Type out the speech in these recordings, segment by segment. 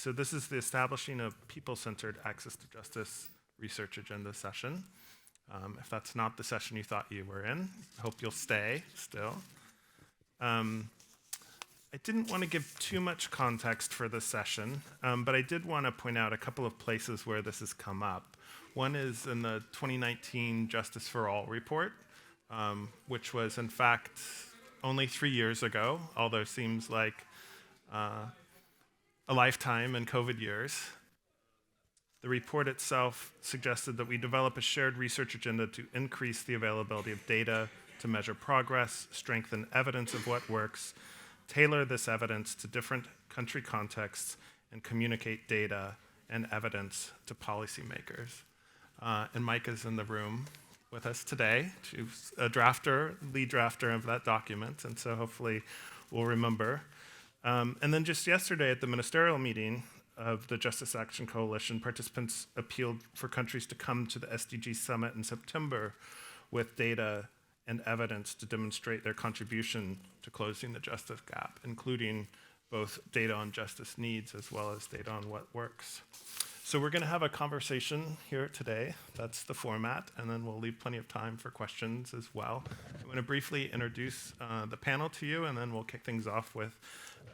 So this is the Establishing a People-Centered Access to Justice Research Agenda session. If that's not the session you thought you were in, I hope you'll stay still. I didn't want to give too much context for this session, but I did want to point out a couple of places where this has come up. One is in the 2019 Justice for All report, which was in fact only 3 years ago, although seems like a lifetime in COVID years. The report itself suggested that we develop a shared research agenda to increase the availability of data, to measure progress, strengthen evidence of what works, tailor this evidence to different country contexts, and communicate data and evidence to policymakers. And Mike is in the room with us today. She's a lead drafter of that document, and so hopefully we'll remember. And then just yesterday at the ministerial meeting of the Justice Action Coalition, participants appealed for countries to come to the SDG Summit in September with data and evidence to demonstrate their contribution to closing the justice gap, including both data on justice needs as well as data on what works. So we're going to have a conversation here today. That's the format, and then we'll leave plenty of time for questions as well. I'm going to briefly introduce the panel to you, and then we'll kick things off with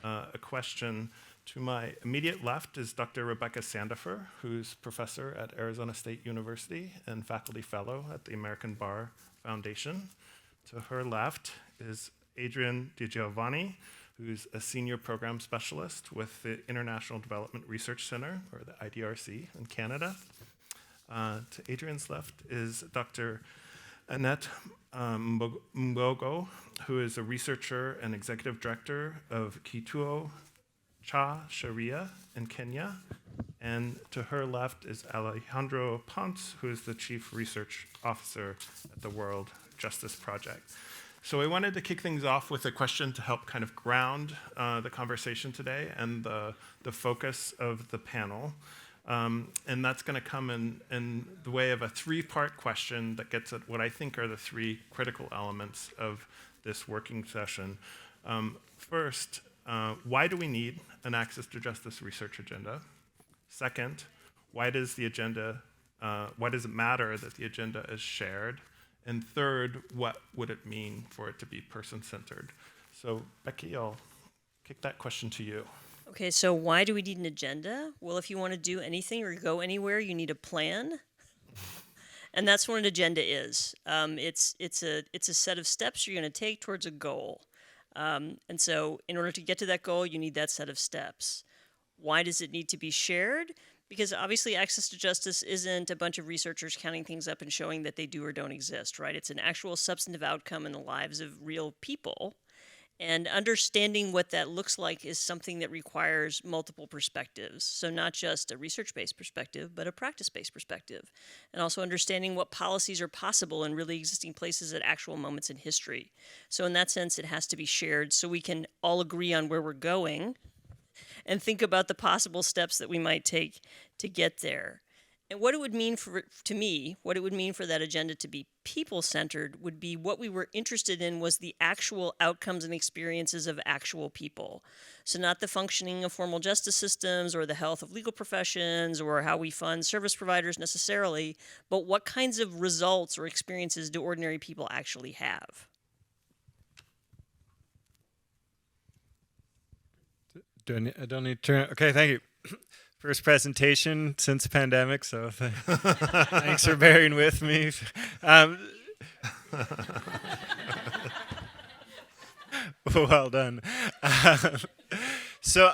a question. To my immediate left is Dr. Rebecca Sandefur, who's professor at Arizona State University and faculty fellow at the American Bar Foundation. To her left is Adrian Giovanni, who's a senior program specialist with the International Development Research Center, or the IDRC, in Canada. To Adrian's left is Dr. Annette Mbogoh, who is a researcher and executive director of Kituo Cha Sharia in Kenya. And to her left is Alejandro Ponce, who is the chief research officer at the World Justice Project. So I wanted to kick things off with a question to help kind of ground the conversation today and the focus of the panel. And that's going to come in the way of a three-part question that gets at what I think are the three critical elements of this working session. First, why do we need an access to justice research agenda? Second, why does it matter that the agenda is shared? And third, what would it mean for it to be person-centered? So, Becky, I'll kick that question to you. Okay, so why do we need an agenda? Well, if you want to do anything or go anywhere, you need a plan. And that's what an agenda is. It's a set of steps you're going to take towards a goal. And so in order to get to that goal, you need that set of steps. Why does it need to be shared? Because obviously access to justice isn't a bunch of researchers counting things up and showing that they do or don't exist, right? It's an actual substantive outcome in the lives of real people. And understanding what that looks like is something that requires multiple perspectives. So not just a research-based perspective, but a practice-based perspective. And also understanding what policies are possible in really existing places at actual moments in history. So in that sense, it has to be shared so we can all agree on where we're going and think about the possible steps that we might take to get there. And what it would mean what it would mean for that agenda to be people-centered would be what we were interested in was the actual outcomes and experiences of actual people. So not the functioning of formal justice systems or the health of legal professions or how we fund service providers necessarily, but what kinds of results or experiences do ordinary people actually have? I don't need to turn. Okay, thank you. First presentation since the pandemic, so thanks for bearing with me. Well done. So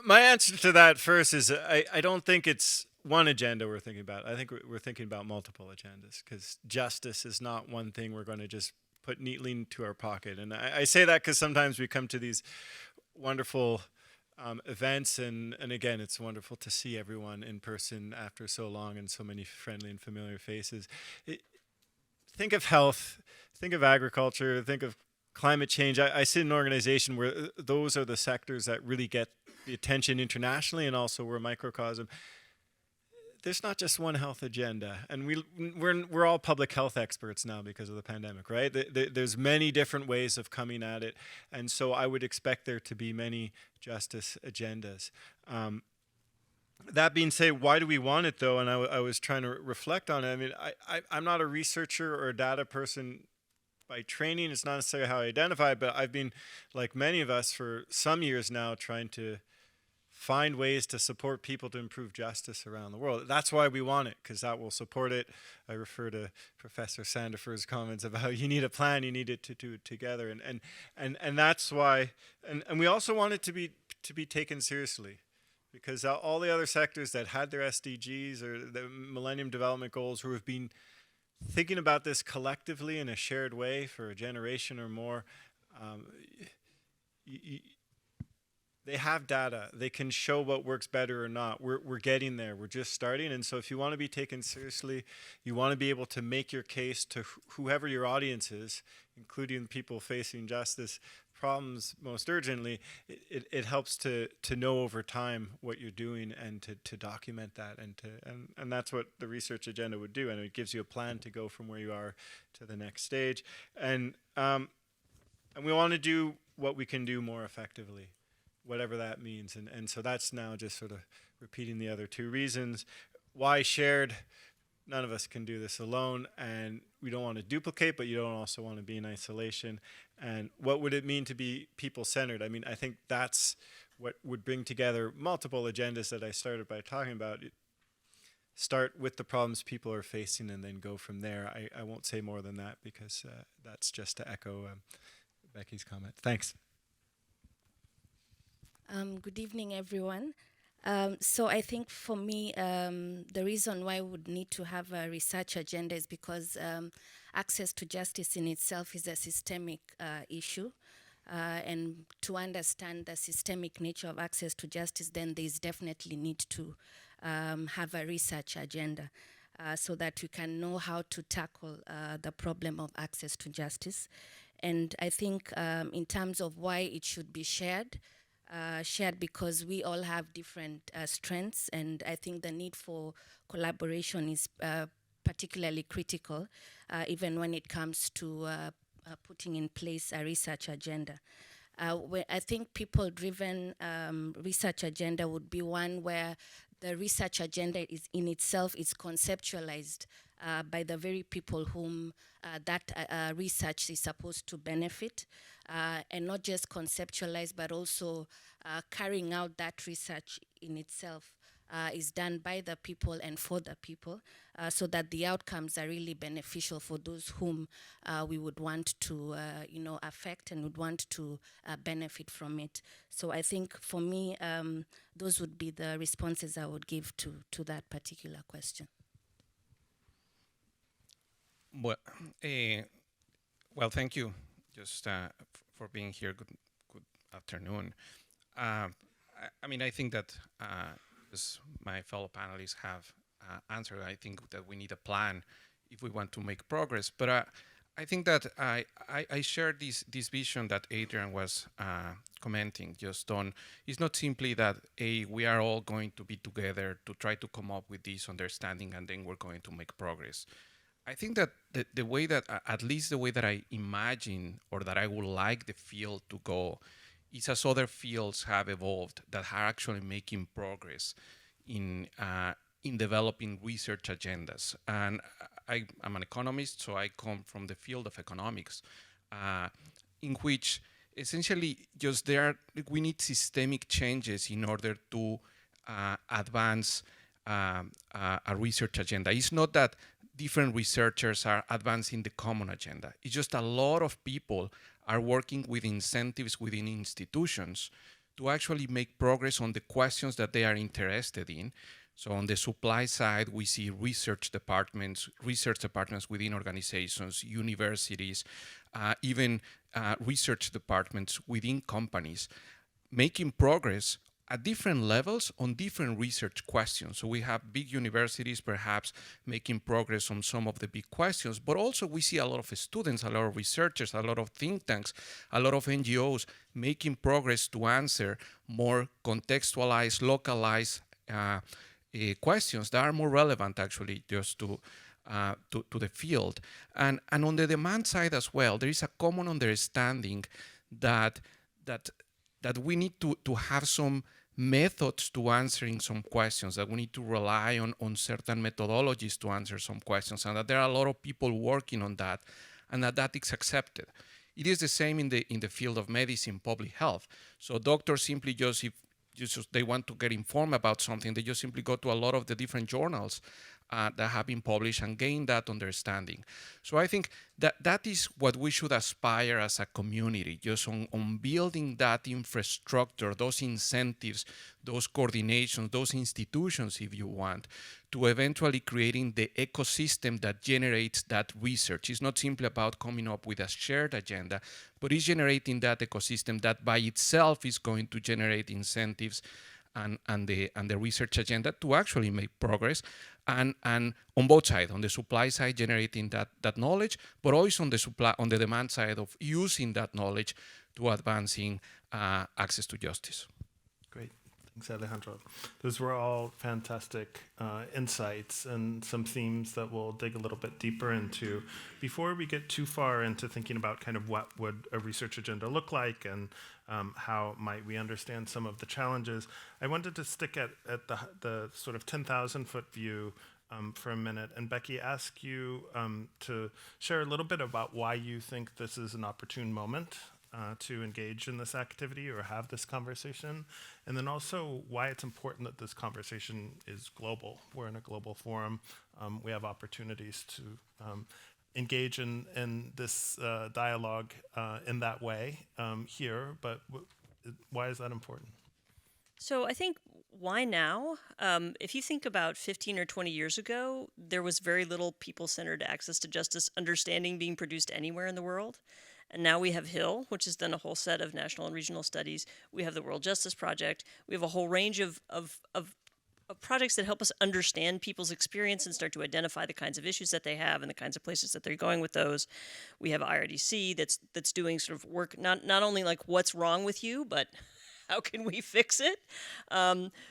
my answer to that first is I don't think it's one agenda we're thinking about. I think we're thinking about multiple agendas because justice is not one thing we're going to just put neatly into our pocket. And I say that because sometimes we come to these wonderful events, and again, it's wonderful to see everyone in person after so long and so many friendly and familiar faces. Think of health, think of agriculture, think of climate change. I sit in an organization where those are the sectors that really get the attention internationally, and also we're a microcosm. There's not just one health agenda, and we're all public health experts now because of the pandemic, right? There's many different ways of coming at it, and so I would expect there to be many justice agendas. That being said, why do we want it though? And I was trying to reflect on it. I mean, I'm not a researcher or a data person by training. It's not necessarily how I identify, but I've been, like many of us, for some years now, trying to find ways to support people to improve justice around the world. That's why we want it, because that will support it. I refer to Professor Sandefur's comments about how you need a plan, you need it to do it together, and that's why. And we also want it to be taken seriously, because all the other sectors that had their SDGs or the Millennium Development Goals, who have been thinking about this collectively in a shared way for a generation or more, they have data. They can show what works better or not. We're getting there. We're just starting. And so if you want to be taken seriously, you want to be able to make your case to whoever your audience is, including people facing justice problems most urgently. It helps to know over time what you're doing and to document that, and that's what the research agenda would do. And it gives you a plan to go from where you are to the next stage. And we want to do what we can do more effectively, whatever that means. And so that's now just sort of repeating the other two reasons. Why shared? None of us can do this alone, and we don't want to duplicate, but you don't also want to be in isolation. And what would it mean to be people-centered? I mean, I think that's what would bring together multiple agendas that I started by talking about. Start with the problems people are facing and then go from there. I won't say more than that, because that's just to echo Becky's comment. Thanks. Good evening, everyone. So I think for me, the reason why we would need to have a research agenda is because access to justice in itself is a systemic issue. And to understand the systemic nature of access to justice, then there's definitely need to have a research agenda so that we can know how to tackle the problem of access to justice. And I think in terms of why it should be shared because we all have different strengths, and I think the need for collaboration is particularly critical, even when it comes to putting in place a research agenda. I think people-driven research agenda would be one where the research agenda is in itself is conceptualized by the very people whom that research is supposed to benefit, and not just conceptualized, but also carrying out that research in itself is done by the people and for the people, so that the outcomes are really beneficial for those whom we would want to affect and would want to benefit from it. So I think for me, those would be the responses I would give to that particular question. Well, thank you just for being here. Good afternoon. I mean, I think that as my fellow panelists have answered, I think that we need a plan if we want to make progress. But I think that I share this vision that Adrian was commenting just on. It's not simply that we are all going to be together to try to come up with this understanding and then we're going to make progress. I think that the way that, at least the way that I imagine or that I would like the field to go is as other fields have evolved that are actually making progress in developing research agendas. And I'm an economist, so I come from the field of economics, in which essentially just we need systemic changes in order to advance a research agenda. It's not that different researchers are advancing the common agenda. It's just a lot of people are working with incentives within institutions to actually make progress on the questions that they are interested in. So on the supply side, we see research departments within organizations, universities, even research departments within companies, making progress at different levels on different research questions. So we have big universities perhaps making progress on some of the big questions, but also we see a lot of students, a lot of researchers, a lot of think tanks, a lot of NGOs making progress to answer more contextualized, localized questions that are more relevant actually just to the field. And on the demand side as well, there is a common understanding that we need to have some methods to answering some questions, that we need to rely on certain methodologies to answer some questions, and that there are a lot of people working on that, and that is accepted. It is the same in the field of medicine, public health. So doctors simply just, if they want to get informed about something, they just simply go to a lot of the different journals that have been published and gain that understanding. So I think that is what we should aspire as a community, just on building that infrastructure, those incentives, those coordinations, those institutions, if you want, to eventually creating the ecosystem that generates that research. It's not simply about coming up with a shared agenda, but it's generating that ecosystem that by itself is going to generate incentives and the research agenda to actually make progress, and on both sides, on the supply side generating that knowledge, but also on the demand side of using that knowledge to advancing access to justice. Great. Thanks, Alejandro. Those were all fantastic insights and some themes that we'll dig a little bit deeper into. Before we get too far into thinking about kind of what would a research agenda look like and how might we understand some of the challenges, I wanted to stick at the sort of 10,000-foot view for a minute, and Becky, ask you to share a little bit about why you think this is an opportune moment to engage in this activity or have this conversation, and then also why it's important that this conversation is global. We're in a global forum. We have opportunities to engage in this dialogue in that way here, but why is that important? So I think why now? If you think about 15 or 20 years ago, there was very little people-centered access to justice understanding being produced anywhere in the world. And now we have HILL, which has done a whole set of national and regional studies. We have the World Justice Project. We have a whole range of projects that help us understand people's experience and start to identify the kinds of issues that they have and the kinds of places that they're going with those. We have IRDC that's doing sort of work, not only like what's wrong with you, but how can we fix it?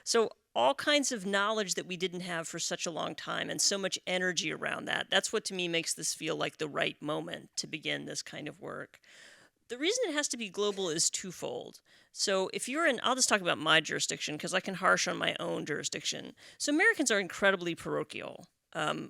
So all kinds of knowledge that we didn't have for such a long time and so much energy around that. That's what to me makes this feel like the right moment to begin this kind of work. The reason it has to be global is twofold. So if you're in, I'll just talk about my jurisdiction because I can harsh on my own jurisdiction. So Americans are incredibly parochial.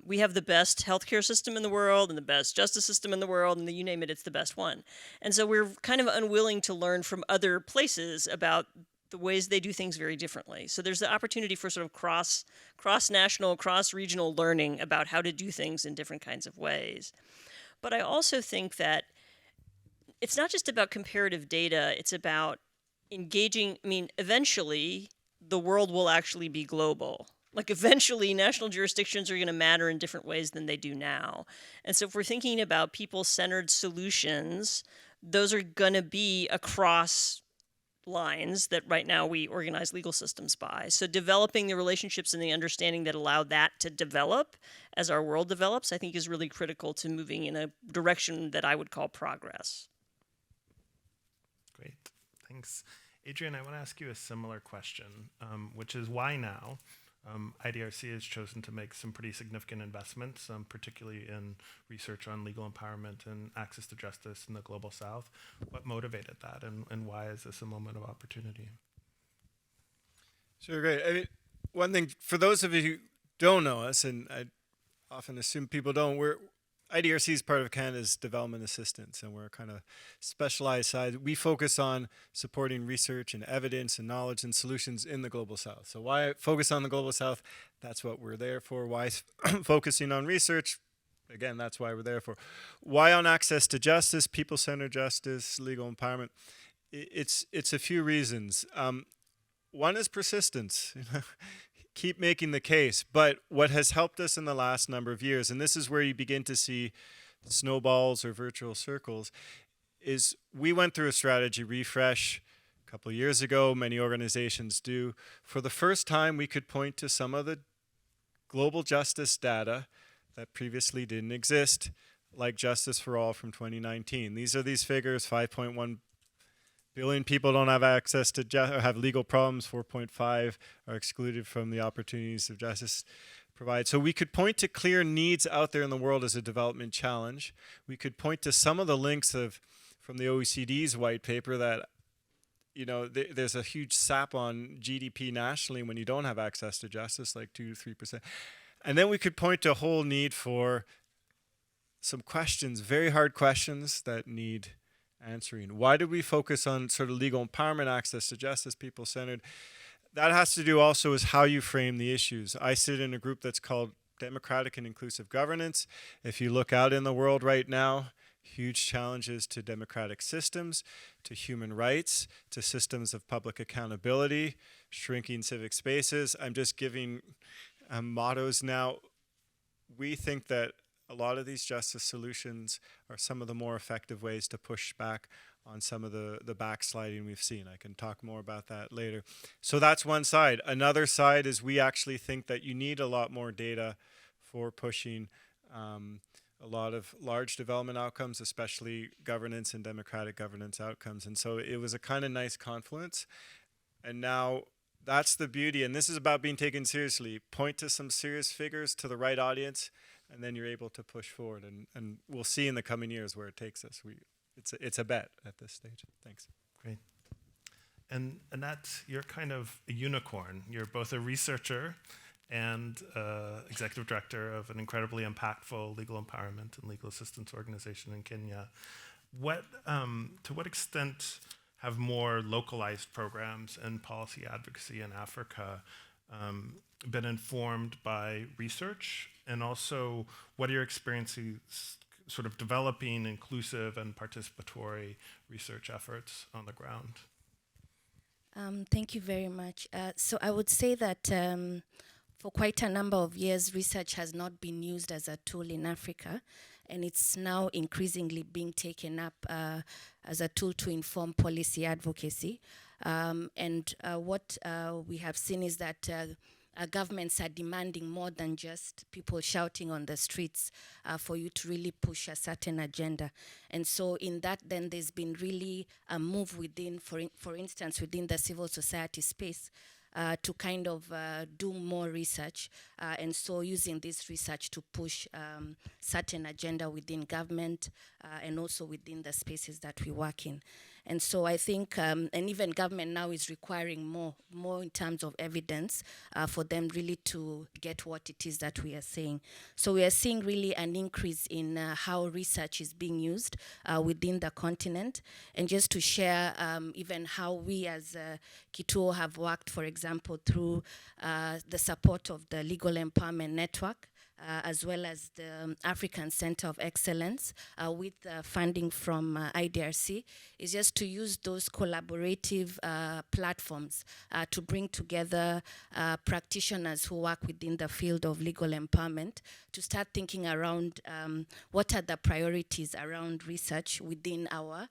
We have the best healthcare system in the world and the best justice system in the world, and you name it, it's the best one. And so we're kind of unwilling to learn from other places about the ways they do things very differently. So there's the opportunity for sort of cross-national, cross-regional learning about how to do things in different kinds of ways. But I also think that it's not just about comparative data, it's about engaging, eventually the world will actually be global. Like eventually national jurisdictions are going to matter in different ways than they do now. And so if we're thinking about people-centered solutions, those are going to be across lines that right now we organize legal systems by. So developing the relationships and the understanding that allow that to develop as our world develops, I think is really critical to moving in a direction that I would call progress. Great, thanks. Adrian, I want to ask you a similar question, which is why now? IDRC has chosen to make some pretty significant investments, particularly in research on legal empowerment and access to justice in the Global South. What motivated that, and why is this a moment of opportunity? Sure, great. I mean, one thing, for those of you who don't know us, and I often assume people don't, IDRC is part of Canada's development assistance, and we're kind of specialized side. We focus on supporting research and evidence and knowledge and solutions in the Global South. So why focus on the Global South? That's what we're there for. Why focusing on research? Again, that's why we're there for. Why on access to justice, people-centered justice, legal empowerment? It's a few reasons. One is persistence. Keep making the case. But what has helped us in the last number of years, and this is where you begin to see snowballs or virtual circles, is we went through a strategy refresh a couple of years ago. Many organizations do. For the first time, we could point to some of the global justice data that previously didn't exist, like Justice for All from 2019. These are these figures: 5.1 billion people don't have access to or have legal problems. 4.5 are excluded from the opportunities of justice provide. So we could point to clear needs out there in the world as a development challenge. We could point to some of the links from the OECD's white paper that there's a huge sap on GDP nationally when you don't have access to justice, like 2 to 3%. And then we could point to a whole need for some questions, very hard questions that need answering. Why do we focus on sort of legal empowerment, access to justice, people-centered? That has to do also with how you frame the issues. I sit in a group that's called Democratic and Inclusive Governance. If you look out in the world right now, huge challenges to democratic systems, to human rights, to systems of public accountability, shrinking civic spaces. I'm just giving mottos now. We think that a lot of these justice solutions are some of the more effective ways to push back on some of the backsliding we've seen. I can talk more about that later. So that's one side. Another side is we actually think that you need a lot more data for pushing a lot of large development outcomes, especially governance and democratic governance outcomes. And so it was a kind of nice confluence. And now that's the beauty. And this is about being taken seriously. Point to some serious figures to the right audience, and then you're able to push forward. And we'll see in the coming years where it takes us. It's a bet at this stage. Thanks. Great. And Annette, you're kind of a unicorn. You're both a researcher and executive director of an incredibly impactful legal empowerment and legal assistance organization in Kenya. To what extent have more localized programs and policy advocacy in Africa been informed by research? And also, what are your experiences sort of developing inclusive and participatory research efforts on the ground? Thank you very much. So I would say that for quite a number of years, research has not been used as a tool in Africa, and it's now increasingly being taken up as a tool to inform policy advocacy. And what we have seen is that governments are demanding more than just people shouting on the streets for you to really push a certain agenda. And so in that, then there's been really a move within, for instance, within the civil society space, to kind of do more research, and so using this research to push certain agenda within government and also within the spaces that we work in. And so I think, and even government now is requiring more in terms of evidence for them really to get what it is that we are saying. So we are seeing really an increase in how research is being used within the continent. And just to share even how we as Kituo have worked, for example, through the support of the Legal Empowerment Network, as well as the African Center of Excellence with funding from IDRC, is just to use those collaborative platforms to bring together practitioners who work within the field of legal empowerment to start thinking around what are the priorities around research within our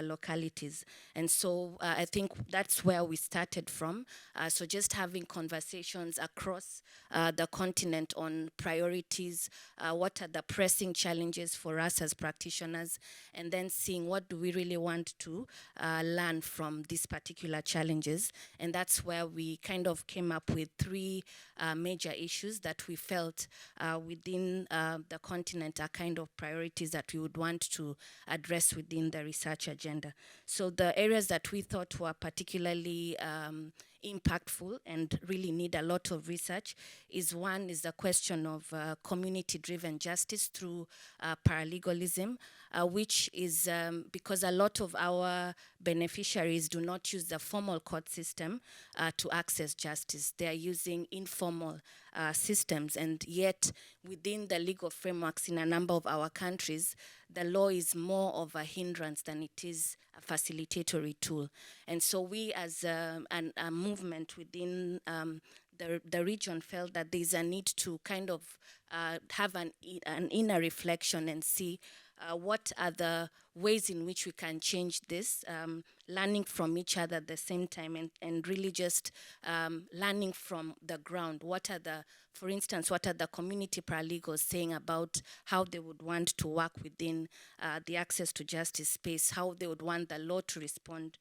localities. And so I think that's where we started from. So just having conversations across the continent on priorities, what are the pressing challenges for us as practitioners, and then seeing what do we really want to learn from these particular challenges. And that's where we kind of came up with three major issues that we felt within the continent are kind of priorities that we would want to address within the research agenda. So the areas that we thought were particularly impactful and really need a lot of research is one is the question of community-driven justice through paralegalism, which is because a lot of our beneficiaries do not use the formal court system to access justice. They are using informal systems, and yet within the legal frameworks in a number of our countries, the law is more of a hindrance than it is a facilitatory tool. And so we as a movement within the region felt that there's a need to kind of have an inner reflection and see what are the ways in which we can change this, learning from each other at the same time, and really just learning from the ground. For instance, what are the community paralegals saying about how they would want to work within the access to justice space, how they would want the law to respond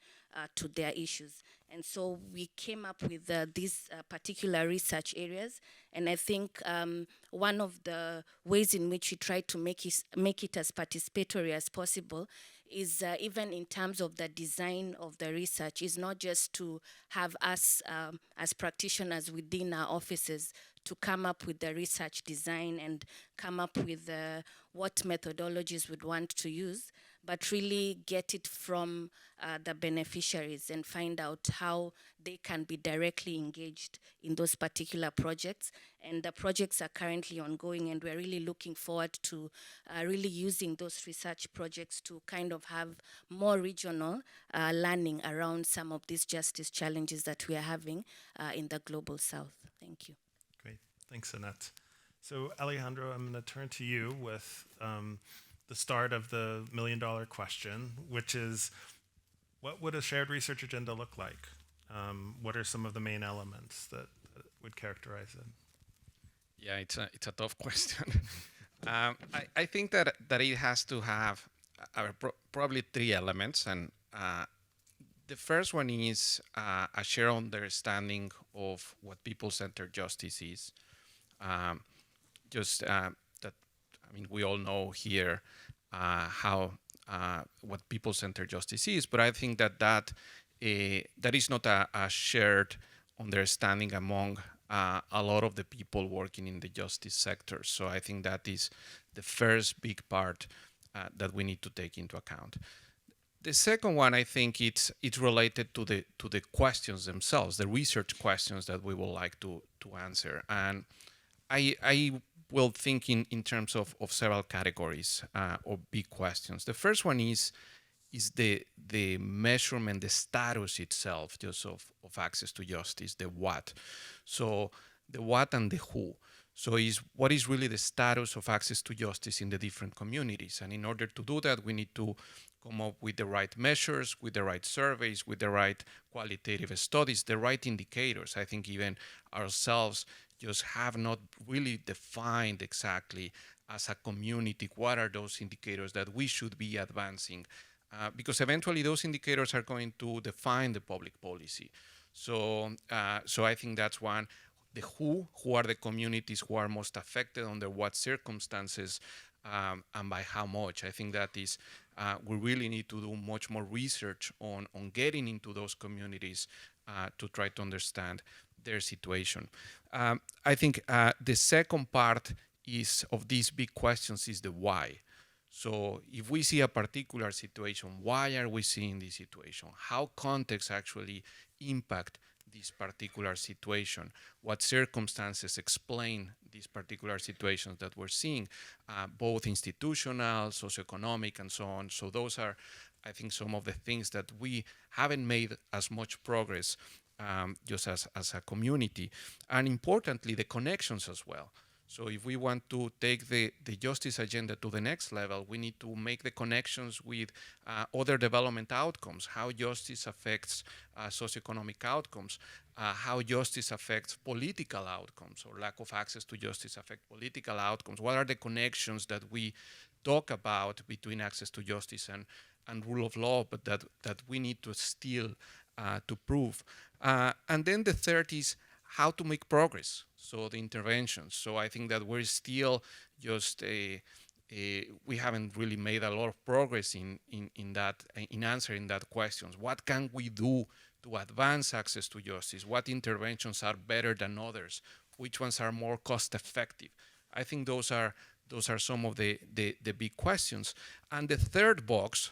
to their issues. And so we came up with these particular research areas. And I think one of the ways in which we try to make it as participatory as possible is even in terms of the design of the research, is not just to have us as practitioners within our offices to come up with the research design and come up with what methodologies we'd want to use, but really get it from the beneficiaries and find out how they can be directly engaged in those particular projects. And the projects are currently ongoing, and we're really looking forward to really using those research projects to kind of have more regional learning around some of these justice challenges that we are having in the global south. Thank you. Great. Thanks, Annette. So, Alejandro, I'm going to turn to you with the start of the million-dollar question, which is, what would a shared research agenda look like? What are some of the main elements that would characterize it? Yeah, it's a tough question. I think that it has to have probably three elements, and the first one is a shared understanding of what people-centered justice is. We all know here how what people-centered justice is, but I think that is not a shared understanding among a lot of the people working in the justice sector. So I think that is the first big part that we need to take into account. The second one, I think it's related to the questions themselves, the research questions that we would like to answer. And I will think in terms of several categories or big questions. The first one is the measurement, the status itself, just of access to justice, the what. So the what and the who. So what is really the status of access to justice in the different communities? And in order to do that, we need to come up with the right measures, with the right surveys, with the right qualitative studies, the right indicators. I think even ourselves just have not really defined exactly as a community what are those indicators that we should be advancing, because eventually those indicators are going to define the public policy. So I think that's one. The who are the communities who are most affected, under what circumstances, and by how much. I think that is, we really need to do much more research on getting into those communities to try to understand their situation. I think the second part of these big questions is the why. So if we see a particular situation, why are we seeing this situation? How context actually impact this particular situation? What circumstances explain these particular situations that we're seeing, both institutional, socioeconomic, and so on. So those are, I think, some of the things that we haven't made as much progress just as a community. And importantly, the connections as well. So if we want to take the justice agenda to the next level, we need to make the connections with other development outcomes, how justice affects socioeconomic outcomes, how justice affects political outcomes, or lack of access to justice affect political outcomes. What are the connections that we talk about between access to justice and rule of law, but that we need to still to prove. And then the third is how to make progress, so the interventions. So I think that we're still just we haven't really made a lot of progress in answering that questions. What can we do to advance access to justice? What interventions are better than others? Which ones are more cost effective? I think those are some of the big questions. And the third box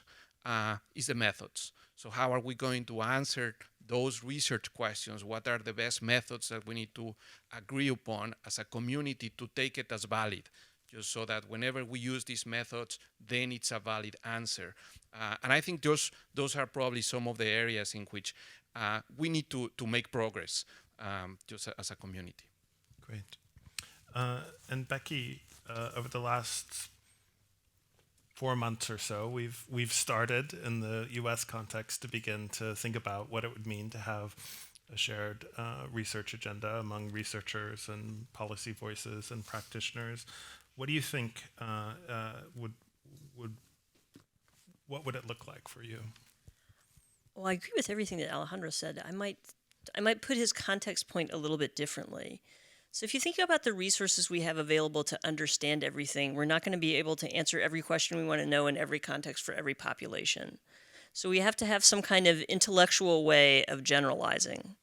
is the methods. So how are we going to answer those research questions? What are the best methods that we need to agree upon as a community to take it as valid? Just so that whenever we use these methods, then it's a valid answer. And I think those are probably some of the areas in which we need to make progress just as a community. Great. And Becky, over the last 4 months or so, we've started in the U.S. context to begin to think about what it would mean to have a shared research agenda among researchers and policy voices and practitioners. What do you think what would it look like for you? Well, I agree with everything that Alejandro said. I might put his context point a little bit differently. So if you think about the resources we have available to understand everything, we're not going to be able to answer every question we want to know in every context for every population. So we have to have some kind of intellectual way of generalizing.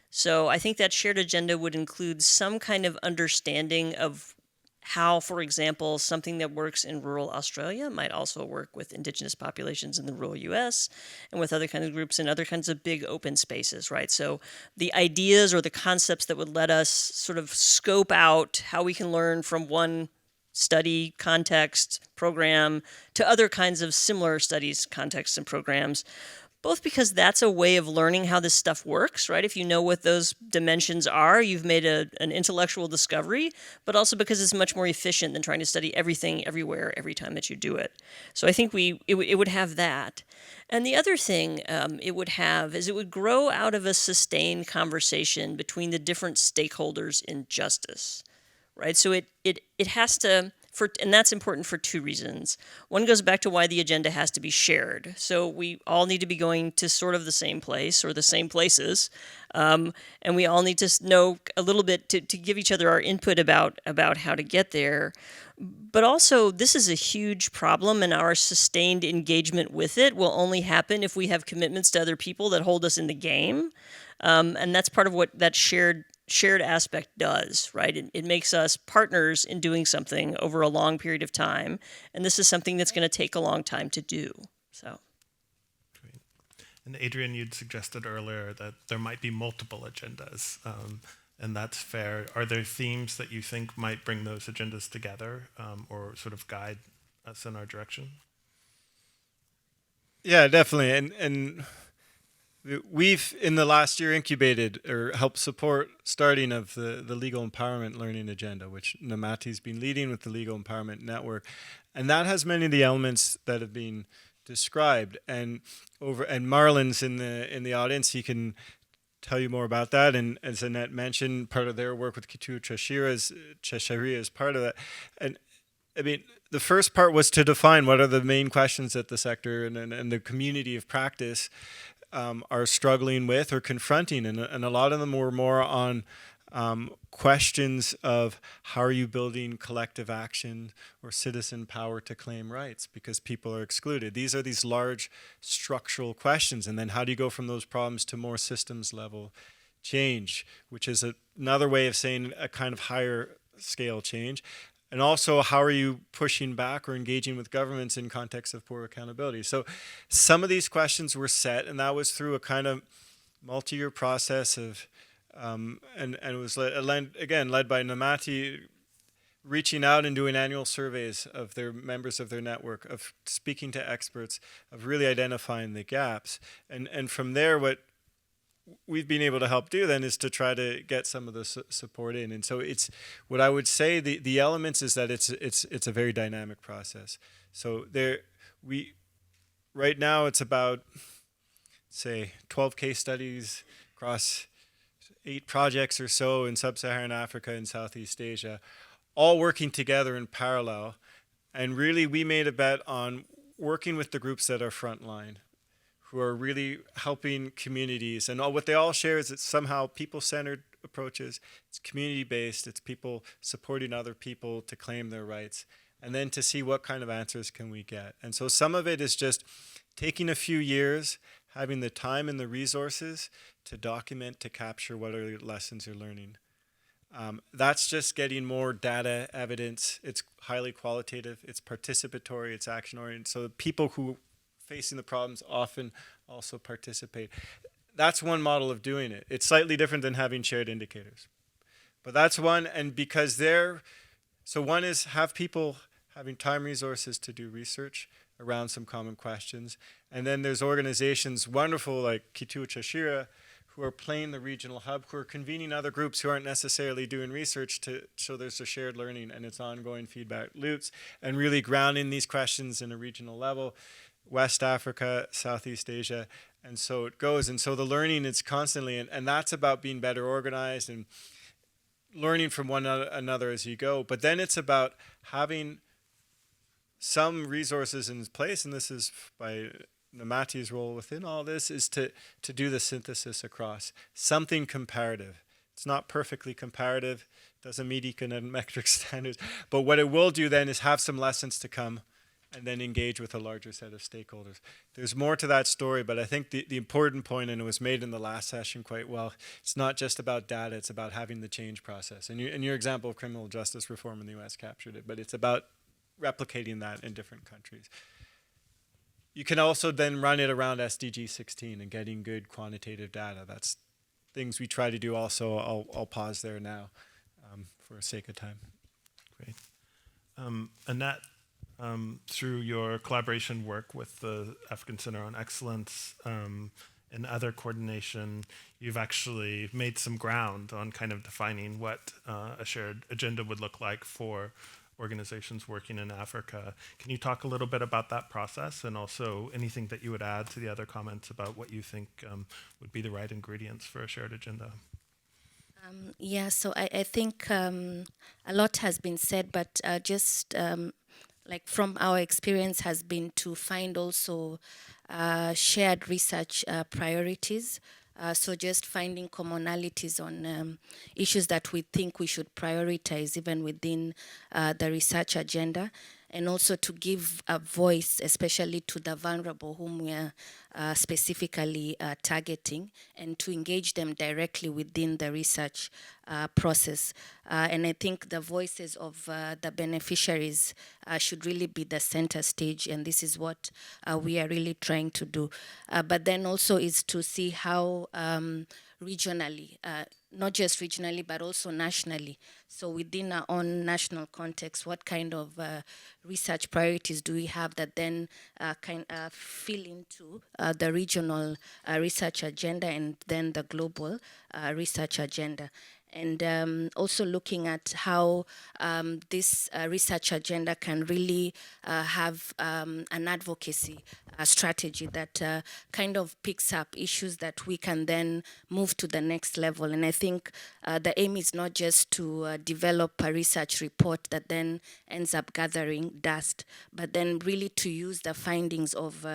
So I think that shared agenda would include some kind of understanding of how, for example, something that works in rural Australia might also work with indigenous populations in the rural US and with other kinds of groups in other kinds of big open spaces, right? So the ideas or the concepts that would let us sort of scope out how we can learn from one study, context, program to other kinds of similar studies, contexts, and programs, both because that's a way of learning how this stuff works, right? If you know what those dimensions are, you've made an intellectual discovery, but also because it's much more efficient than trying to study everything everywhere every time that you do it. So I think it would have that. And the other thing it would have is it would grow out of a sustained conversation between the different stakeholders in justice, right? So it has to, and that's important for two reasons. One goes back to why the agenda has to be shared. So we all need to be going to sort of the same place or the same places, and we all need to know a little bit to give each other our input about how to get there. But also, this is a huge problem, and our sustained engagement with it will only happen if we have commitments to other people that hold us in the game, and that's part of what that shared aspect does, right? It makes us partners in doing something over a long period of time, and this is something that's going to take a long time to do. So, Great. And Adrian, you'd suggested earlier that there might be multiple agendas, and that's fair. Are there themes that you think might bring those agendas together, or sort of guide us in our direction? Yeah, definitely. And we've, in the last year, incubated or helped support starting of the Legal Empowerment Learning Agenda, which Namati's been leading with the Legal Empowerment Network. And that has many of the elements that have been described. And Marlon's in the audience, he can tell you more about that. And as Annette mentioned, part of their work with Kitu Cheshire is part of that. And I mean, the first part was to define what are the main questions that the sector and the community of practice are struggling with or confronting, and a lot of them were more on questions of how are you building collective action or citizen power to claim rights because people are excluded. These large structural questions, and then how do you go from those problems to more systems level change, which is another way of saying a kind of higher scale change. And also, how are you pushing back or engaging with governments in context of poor accountability? So some of these questions were set, and that was through a kind of multi-year process of, and it was, again, led by Namati, reaching out and doing annual surveys of their members of their network, of speaking to experts, of really identifying the gaps. And from there, what we've been able to help do then is to try to get some of the support in. And so it's what I would say the elements is that it's a very dynamic process. So right now it's about, say, 12 case studies across 8 projects or so in sub-Saharan Africa and Southeast Asia, all working together in parallel. And really we made a bet on working with the groups that are frontline, who are really helping communities. And what they all share is it's somehow people-centered approaches, it's community-based, it's people supporting other people to claim their rights, and then to see what kind of answers can we get. And so some of it is just taking a few years, having the time and the resources to document, to capture what are the lessons you're learning. That's just getting more data, evidence. It's highly qualitative, it's participatory, it's action-oriented. So the people who facing the problems often also participate. That's one model of doing it. It's slightly different than having shared indicators. But that's one, and because so one is have people having time resources to do research around some common questions. And then there's organizations, wonderful like Kitu Cheshire, who are playing the regional hub, who are convening other groups who aren't necessarily doing research so there's a shared learning and it's ongoing feedback loops, and really grounding these questions in a regional level. West Africa, Southeast Asia, and so it goes. And so the learning is constantly, and that's about being better organized and learning from one another as you go. But then it's about having some resources in place, and this is by Namati's role within all this, is to do the synthesis across something comparative. It's not perfectly comparative, doesn't meet econometric standards. But what it will do then is have some lessons to come and then engage with a larger set of stakeholders. There's more to that story, but I think the important point, and it was made in the last session quite well, it's not just about data, it's about having the change process. And your example of criminal justice reform in the US captured it, but it's about replicating that in different countries. You can also then run it around SDG 16 and getting good quantitative data. That's things we try to do also. I'll pause there now for the sake of time. Great. Annette, through your collaboration work with the African Center on Excellence and other coordination, you've actually made some ground on kind of defining what a shared agenda would look like for organizations working in Africa. Can you talk a little bit about that process and also anything that you would add to the other comments about what you think would be the right ingredients for a shared agenda? Yeah, so I think a lot has been said, but just like from our experience has been to find also shared research priorities. So just finding commonalities on issues that we think we should prioritize even within the research agenda, and also to give a voice, especially to the vulnerable whom we are specifically targeting, and to engage them directly within the research process. And I think the voices of the beneficiaries should really be the center stage, and this is what we are really trying to do. But then also is to see how regionally, not just regionally, but also nationally. So within our own national context, what kind of research priorities do we have that then can fill into the regional research agenda and then the global research agenda? And also looking at how this research agenda can really have an advocacy strategy that kind of picks up issues that we can then move to the next level. And I think the aim is not just to develop a research report that then ends up gathering dust, but then really to use the findings of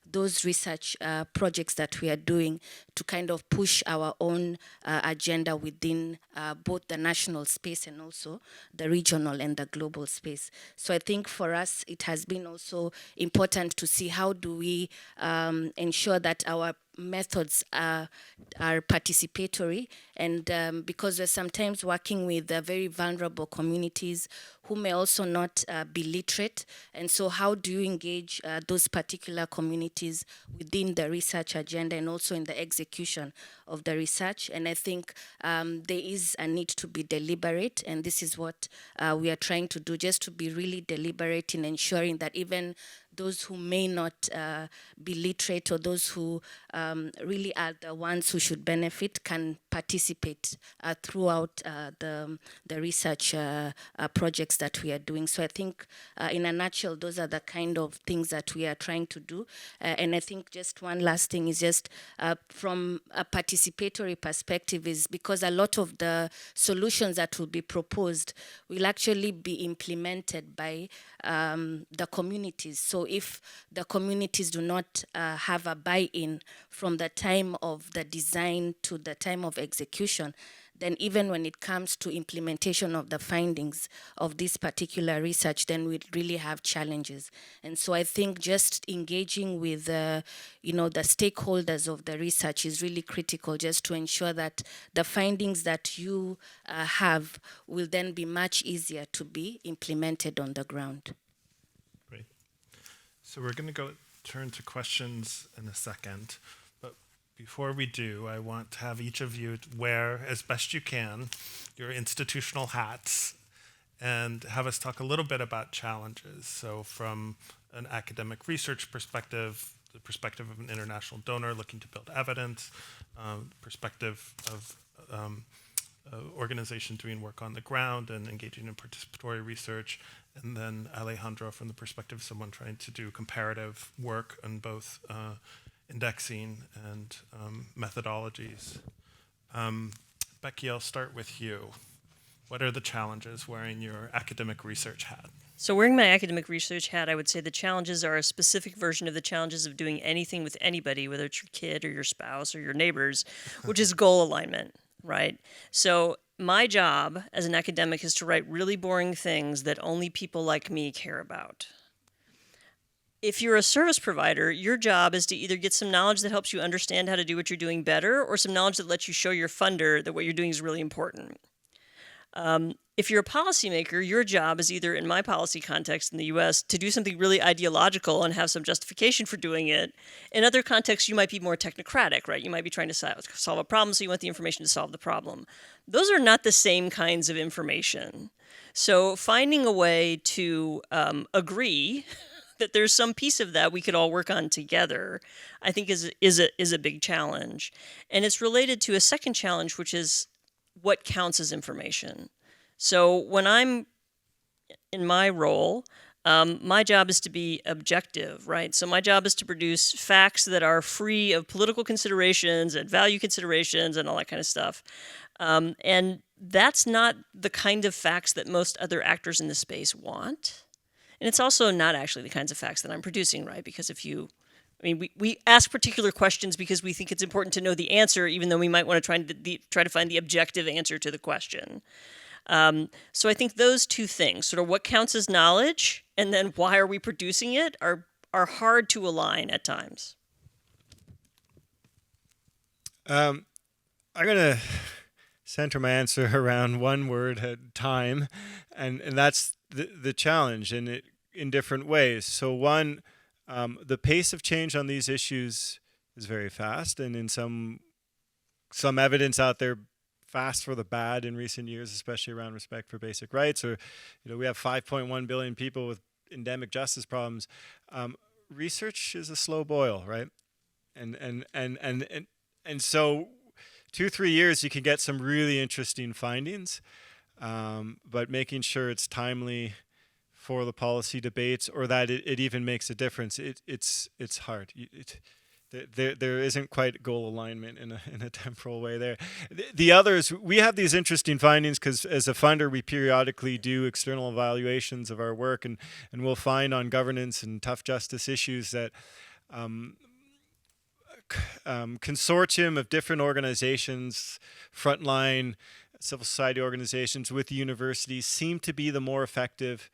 those research projects that we are doing to kind of push our own agenda within both the national space and also the regional and the global space. So I think for us, it has been also important to see how do we ensure that our methods are participatory, and because we're sometimes working with very vulnerable communities who may also not be literate, and so how do you engage those particular communities within the research agenda and also in the execution of the research? And I think there is a need to be deliberate, and this is what we are trying to do, just to be really deliberate in ensuring that even those who may not be literate or those who really are the ones who should benefit can participate throughout the research projects that we are doing. So I think in a nutshell, those are the kind of things that we are trying to do. And I think just one last thing is just from a participatory perspective is because a lot of the solutions that will be proposed will actually be implemented by the communities. So if the communities do not have a buy-in from the time of the design to the time of execution, then even when it comes to implementation of the findings of this particular research, then we really have challenges. And so I think just engaging with the stakeholders of the research is really critical, just to ensure that the findings that you have will then be much easier to be implemented on the ground. Great. So we're going to turn to questions in a second. Before we do, I want to have each of you wear, as best you can, your institutional hats and have us talk a little bit about challenges. So from an academic research perspective, the perspective of an international donor looking to build evidence, perspective of organization doing work on the ground and engaging in participatory research, and then Alejandro from the perspective of someone trying to do comparative work on both indexing and methodologies. Becky, I'll start with you. What are the challenges wearing your academic research hat? So wearing my academic research hat, I would say the challenges are a specific version of the challenges of doing anything with anybody, whether it's your kid or your spouse or your neighbors, which is goal alignment. right? So my job as an academic is to write really boring things that only people like me care about. If you're a service provider, your job is to either get some knowledge that helps you understand how to do what you're doing better, or some knowledge that lets you show your funder that what you're doing is really important. If you're a policymaker, your job is either, in my policy context in the US, to do something really ideological and have some justification for doing it. In other contexts, you might be more technocratic, right? You might be trying to solve a problem, so you want the information to solve the problem. Those are not the same kinds of information. So finding a way to agree that there's some piece of that we could all work on together, I think is a big challenge. And it's related to a second challenge, which is what counts as information. So when I'm in my role, my job is to be objective, right? So my job is to produce facts that are free of political considerations and value considerations and all that kind of stuff. And that's not the kind of facts that most other actors in the space want. And it's also not actually the kinds of facts that I'm producing, right? Because we ask particular questions because we think it's important to know the answer, even though we might want to try to find the objective answer to the question. So I think those two things, sort of what counts as knowledge and then why are we producing it, are hard to align at times. I'm going to center my answer around one word, time, and that's the challenge, and in different ways. So one, the pace of change on these issues is very fast, and in some evidence out there, fast for the bad in recent years, especially around respect for basic rights. Or, we have 5.1 billion people with endemic justice problems. Research is a slow boil, right? And so 2-3 years you can get some really interesting findings, but making sure it's timely for the policy debates, or that it even makes a difference, it's hard. There isn't quite goal alignment in a temporal way there. The others, we have these interesting findings because as a funder, we periodically do external evaluations of our work, and we'll find on governance and tough justice issues that consortium of different organizations, frontline civil society organizations with universities seem to be the more effective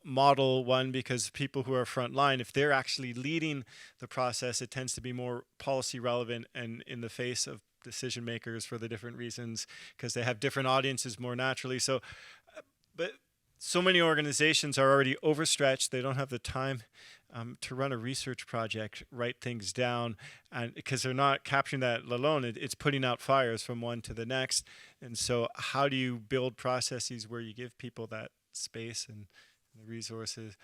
model. One, because people who are frontline, if they're actually leading the process, it tends to be more policy relevant and in the face of decision makers for the different reasons, because they have different audiences more naturally. So, but so many organizations are already overstretched. They don't have the time to run a research project, write things down, and because they're not capturing that alone, it's putting out fires from one to the next. And so how do you build processes where you give people that space and the resources?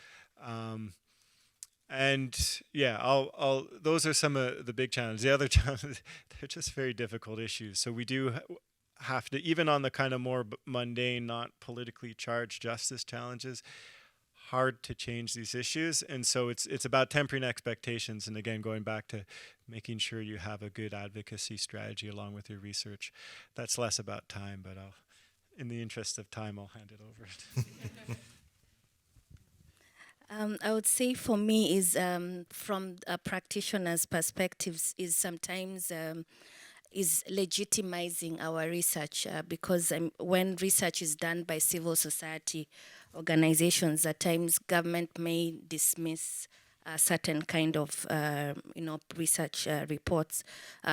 And yeah, I'll those are some of the big challenges. The other challenges, they're just very difficult issues. So we do have to, even on the kind of more mundane, not politically charged justice challenges, hard to change these issues. And so it's about tempering expectations, and again going back to making sure you have a good advocacy strategy along with your research. That's less about time, but in the interest of time, I'll hand it over. I would say for me is from a practitioner's perspectives is sometimes is legitimizing our research, because when research is done by civil society organizations, at times government may dismiss certain kind of research reports.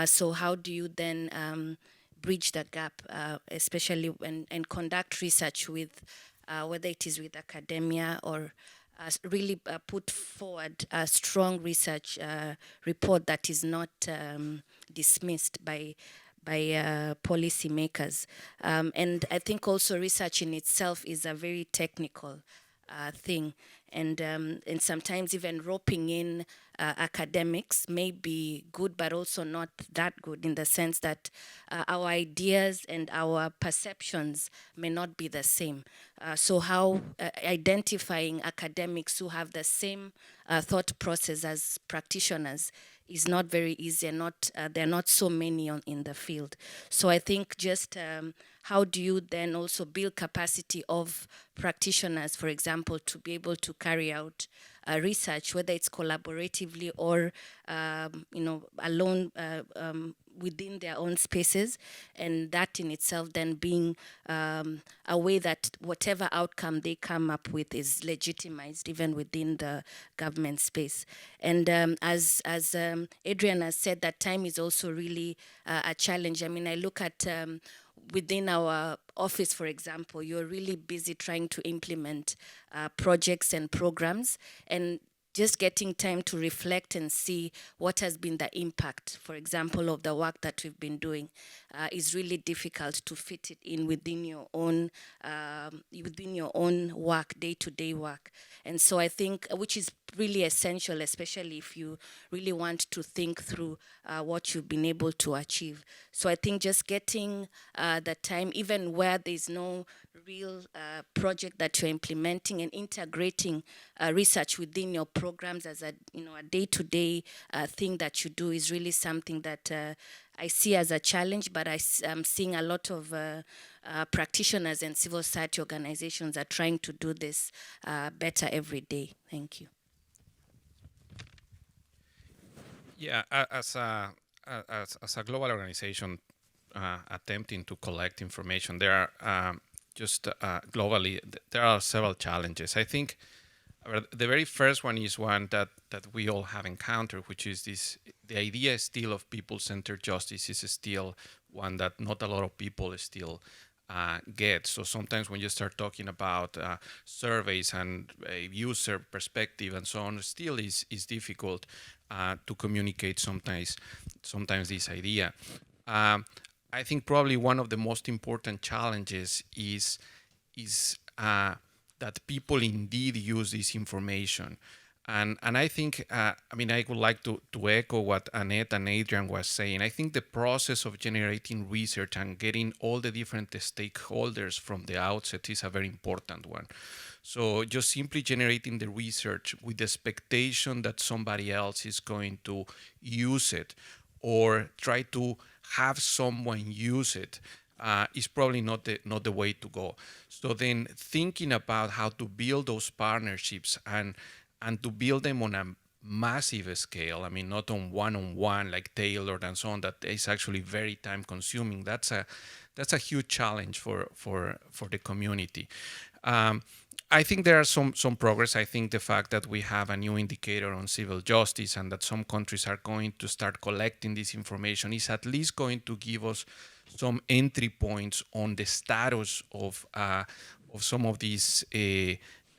So how do you then bridge the gap, especially and conduct research with whether it is with academia or really put forward a strong research report that is not dismissed by policymakers. And I think also research in itself is a very technical thing. And sometimes even roping in academics may be good, but also not that good, in the sense that our ideas and our perceptions may not be the same. So how identifying academics who have the same thought process as practitioners is not very easy, and there are not so many in the field. So I think just how do you then also build capacity of practitioners, for example, to be able to carry out research, whether it's collaboratively or alone within their own spaces, and that in itself then being a way that whatever outcome they come up with is legitimized even within the government space. And as Adrian has said, that time is also really a challenge. I mean, I look at within our office, for example, you're really busy trying to implement projects and programs, and just getting time to reflect and see what has been the impact, for example, of the work that we've been doing is really difficult to fit it in within your own work, day-to-day work. And so I think, which is really essential, especially if you really want to think through what you've been able to achieve. So I think just getting the time, even where there's no real project that you're implementing, and integrating research within your programs as a day-to-day thing that you do is really something that I see as a challenge, but I'm seeing a lot of practitioners and civil society organizations are trying to do this better every day. Thank you. Yeah, as a global organization attempting to collect information, there are globally, there are several challenges. I think the very first one is one that we all have encountered, which is the idea still of people-centered justice is still one that not a lot of people still get. So sometimes when you start talking about surveys and a user perspective and so on, still is difficult to communicate sometimes this idea. I think probably one of the most important challenges is that people indeed use this information. And I think, I would like to echo what Annette and Adrian was saying. I think the process of generating research and getting all the different stakeholders from the outset is a very important one. So just simply generating the research with the expectation that somebody else is going to use it or try to have someone use it is probably not the way to go. So then thinking about how to build those partnerships and to build them on a massive scale, not on one-on-one like tailored and so on, that is actually very time consuming. That's a huge challenge for the community. I think there are some progress. I think the fact that we have a new indicator on civil justice and that some countries are going to start collecting this information is at least going to give us some entry points on the status of some of these,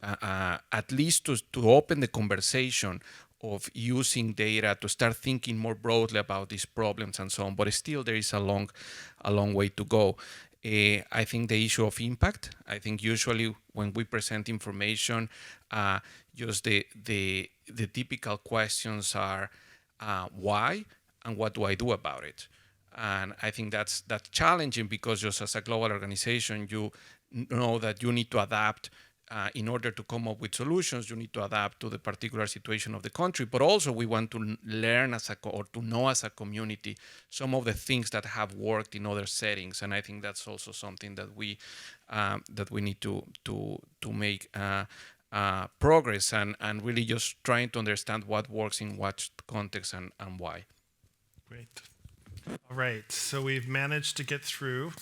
at least to open the conversation of using data to start thinking more broadly about these problems and so on. But still, there is a long way to go. I think the issue of impact, I think usually when we present information, just the typical questions are why and what do I do about it? And I think that's challenging because just as a global organization, you know that you need to adapt in order to come up with solutions. You need to adapt to the particular situation of the country, but also we want to learn or to know as a community some of the things that have worked in other settings. And I think that's also something that we need to make progress and really just trying to understand what works in what context and why. Great. All right, so we've managed to get through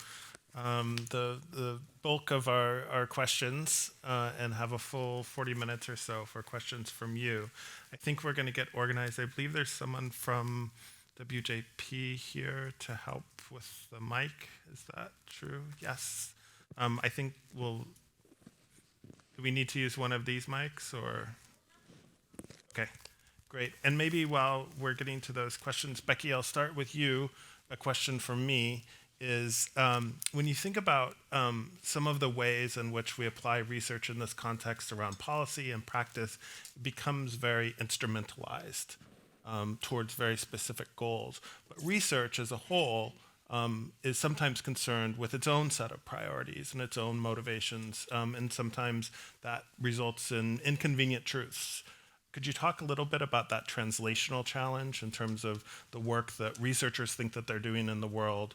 the bulk of our questions and have a full 40 minutes or so for questions from you. I think we're going to get organized. I believe there's someone from WJP here to help with the mic. Is that true? Yes. I think do we need to use one of these mics or? Okay. Great. And maybe while we're getting to those questions, Becky, I'll start with you. A question from me is when you think about some of the ways in which we apply research in this context around policy and practice, it becomes very instrumentalized towards very specific goals. But research as a whole is sometimes concerned with its own set of priorities and its own motivations, and sometimes that results in inconvenient truths. Could you talk a little bit about that translational challenge in terms of the work that researchers think that they're doing in the world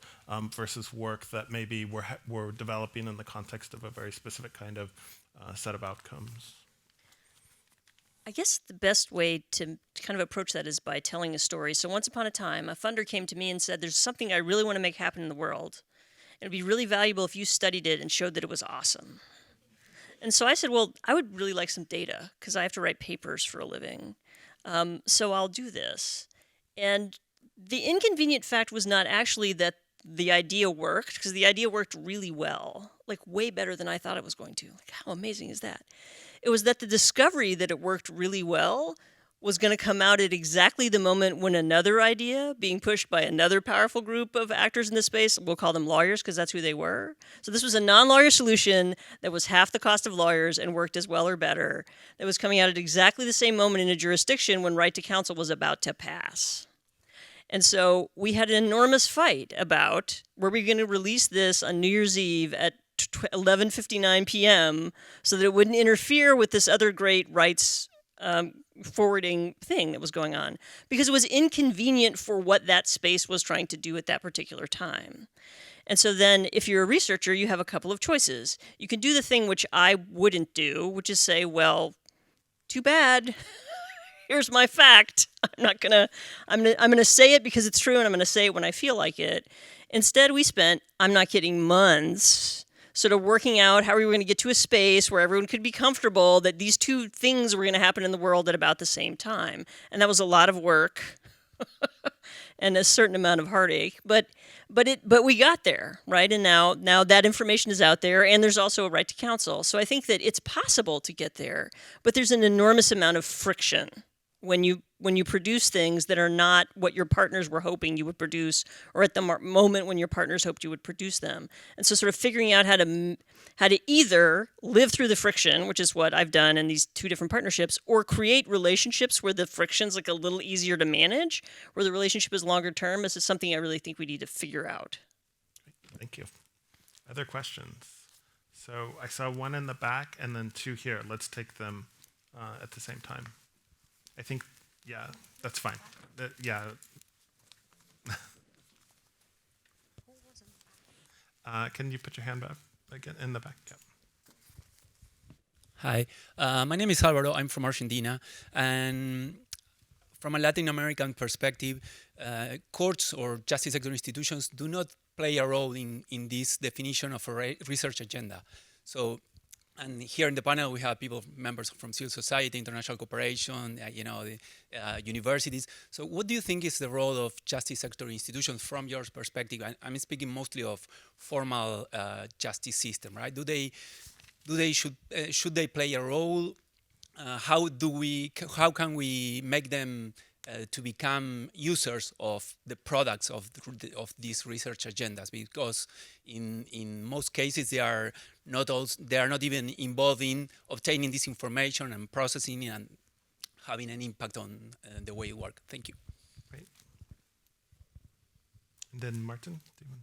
versus work that maybe we're developing in the context of a very specific kind of set of outcomes? I guess the best way to kind of approach that is by telling a story. So once upon a time, a funder came to me and said, there's something I really want to make happen in the world. It'd be really valuable if you studied it and showed that it was awesome. And so I said, well, I would really like some data because I have to write papers for a living. So I'll do this. And the inconvenient fact was not actually that the idea worked, because the idea worked really well, like way better than I thought it was going to. Like, how amazing is that? It was that the discovery that it worked really well was going to come out at exactly the moment when another idea being pushed by another powerful group of actors in this space, we'll call them lawyers because that's who they were. So this was a non-lawyer solution that was half the cost of lawyers and worked as well or better, that was coming out at exactly the same moment in a jurisdiction when right to counsel was about to pass. And so we had an enormous fight about, were we going to release this on New Year's Eve at 11:59 p.m. so that it wouldn't interfere with this other great rights forwarding thing that was going on, because it was inconvenient for what that space was trying to do at that particular time. And so then if you're a researcher, you have a couple of choices. You can do the thing which I wouldn't do, which is say, well, too bad. Here's my fact. I'm gonna say it because it's true, and I'm gonna say it when I feel like it. Instead, we spent, I'm not kidding, months sort of working out how we were going to get to a space where everyone could be comfortable that these two things were going to happen in the world at about the same time. And that was a lot of work and a certain amount of heartache. But we got there, right? And now that information is out there, and there's also a right to counsel. So I think that it's possible to get there, but there's an enormous amount of friction when you produce things that are not what your partners were hoping you would produce, or at the moment when your partners hoped you would produce them. And so sort of figuring out how to either live through the friction, which is what I've done in these two different partnerships, or create relationships where the friction's like a little easier to manage, where the relationship is longer term. This is something I really think we need to figure out. Thank you. Other questions? So I saw one in the back and then two here. Let's take them at the same time. I think, yeah, that's fine. Yeah. Can you put your hand up again in the back? Yeah. Hi, my name is Alvaro. I'm from Argentina, and from a Latin American perspective, courts or justice sector institutions do not play a role in this definition of a research agenda. So, and here in the panel we have members from civil society, international cooperation, universities. So what do you think is the role of justice sector institutions from your perspective? I'm speaking mostly of formal justice system, right? Should they play a role? How can we make them to become users of the products of these research agendas? Because in most cases they are not even involved in obtaining this information and processing and having an impact on the way you work. Thank you. Great. And then Martin, do you want?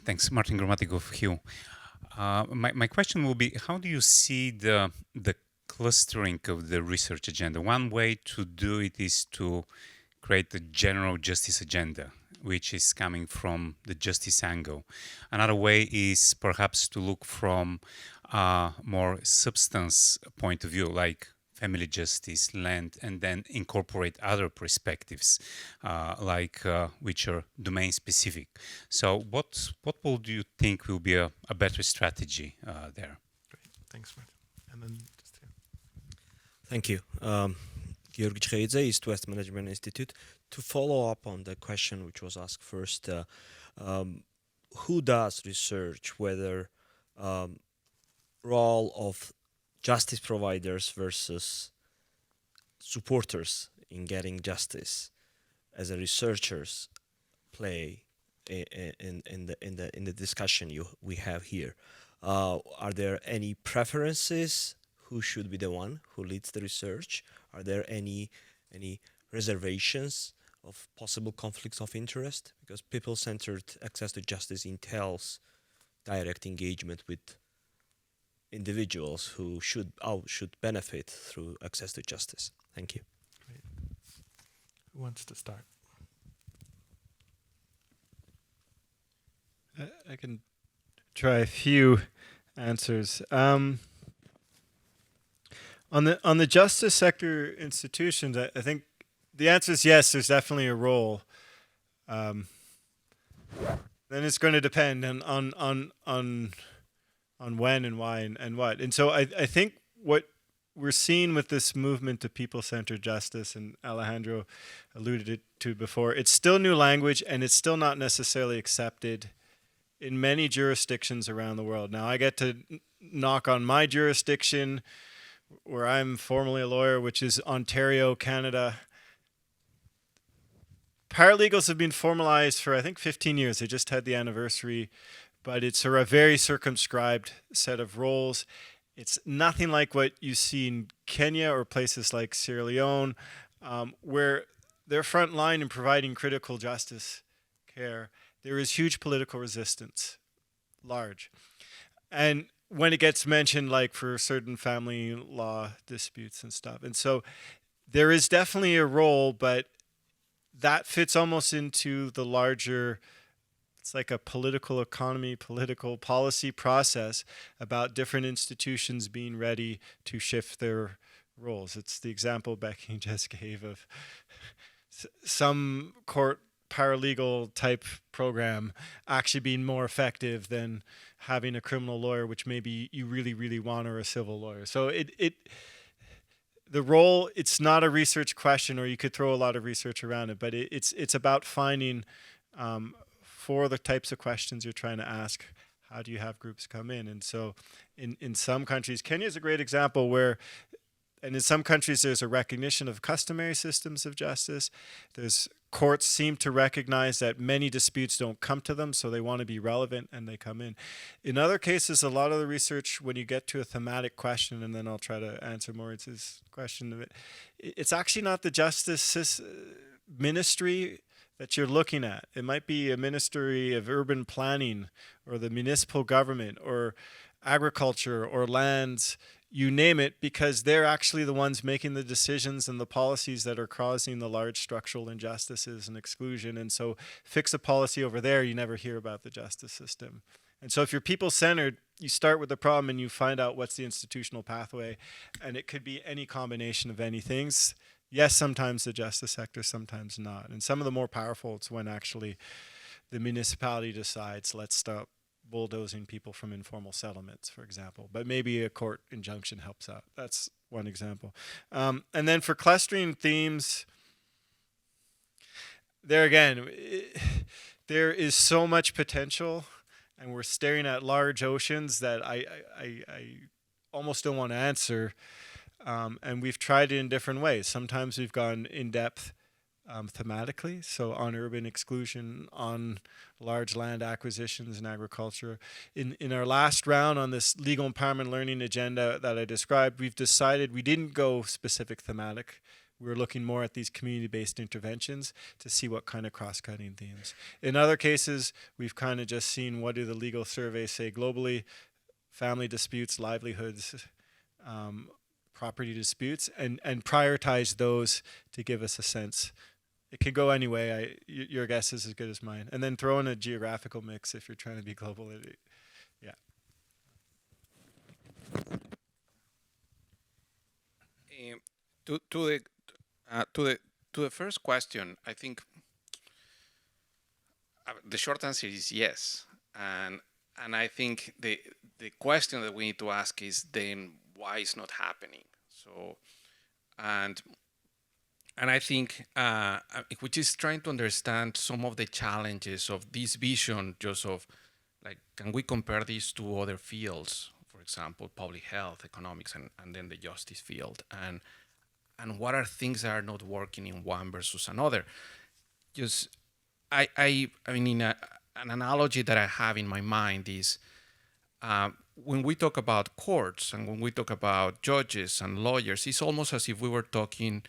Thanks, Martin Grammatic of Hugh. My question will be, how do you see the clustering of the research agenda? One way to do it is to create a general justice agenda, which is coming from the justice angle. Another way is perhaps to look from a more substance point of view, like family justice, land, and then incorporate other perspectives, which are domain specific. So what would you think will be a better strategy there? Great, thanks, Martin. And then just here. Thank you. Georgi Chkheidze, East West Management Institute. To follow up on the question which was asked first, who does research, whether role of justice providers versus supporters in getting justice as a researchers play in the discussion we have here. Are there any preferences? Who should be the one who leads the research? Are there any reservations of possible conflicts of interest? Because people-centered access to justice entails direct engagement with individuals who should benefit through access to justice. Thank you. Great. Who wants to start? I can try a few answers. On the justice sector institutions, I think the answer is yes. There's definitely a role. Then it's going to depend on when and why and what. And so I think what we're seeing with this movement to people-centered justice, and Alejandro alluded to before, it's still new language and it's still not necessarily accepted in many jurisdictions around the world. Now I get to knock on my jurisdiction where I'm formally a lawyer, which is Ontario, Canada. Paralegals have been formalized for, I think, 15 years. They just had the anniversary, but it's a very circumscribed set of roles. It's nothing like what you see in Kenya or places like Sierra Leone, where they're front line in providing critical justice care. There is huge political resistance, large. And when it gets mentioned, like for certain family law disputes and stuff. And so there is definitely a role, but that fits almost into the larger, it's like a political economy, political policy process about different institutions being ready to shift their roles. It's the example Becky just gave of some court paralegal type program actually being more effective than having a criminal lawyer, which maybe you really, really want, or a civil lawyer. So the role, it's not a research question, or you could throw a lot of research around it, but it's about finding for the types of questions you're trying to ask, how do you have groups come in? And so in some countries, Kenya is a great example where, and in some countries there's a recognition of customary systems of justice. There's courts seem to recognize that many disputes don't come to them, so they want to be relevant and they come in. In other cases, a lot of the research, when you get to a thematic question, and then I'll try to answer Mauriz's question of it, it's actually not the justice ministry that you're looking at. It might be a ministry of urban planning or the municipal government or agriculture or lands, you name it, because they're actually the ones making the decisions and the policies that are causing the large structural injustices and exclusion. And so fix a policy over there, you never hear about the justice system. And so if you're people-centered, you start with the problem and you find out what's the institutional pathway. And it could be any combination of any things. Yes, sometimes the justice sector, sometimes not. And some of the more powerful, it's when actually the municipality decides, let's stop bulldozing people from informal settlements, for example. But maybe a court injunction helps out. That's one example. And then for clustering themes, there again, there is so much potential, and we're staring at large oceans that I almost don't want to answer. And we've tried it in different ways. Sometimes we've gone in depth thematically, so on urban exclusion, on large land acquisitions and agriculture. In our last round on this legal empowerment learning agenda that I described, we've decided we didn't go specific thematic. We were looking more at these community-based interventions to see what kind of cross-cutting themes. In other cases, we've kind of just seen what do the legal surveys say globally, family disputes, livelihoods, property disputes, and prioritize those to give us a sense. It could go anyway. Your guess is as good as mine. And then throw in a geographical mix if you're trying to be global. Yeah. To the first question, I think the short answer is yes, and I think the question that we need to ask is then why it's not happening. So, and I think which is trying to understand some of the challenges of this vision, just of like, can we compare this to other fields, for example, public health, economics, and then the justice field, and what are things that are not working in one versus another? Just, I mean, an analogy that I have in my mind is when we talk about courts and when we talk about judges and lawyers, it's almost as if we were talking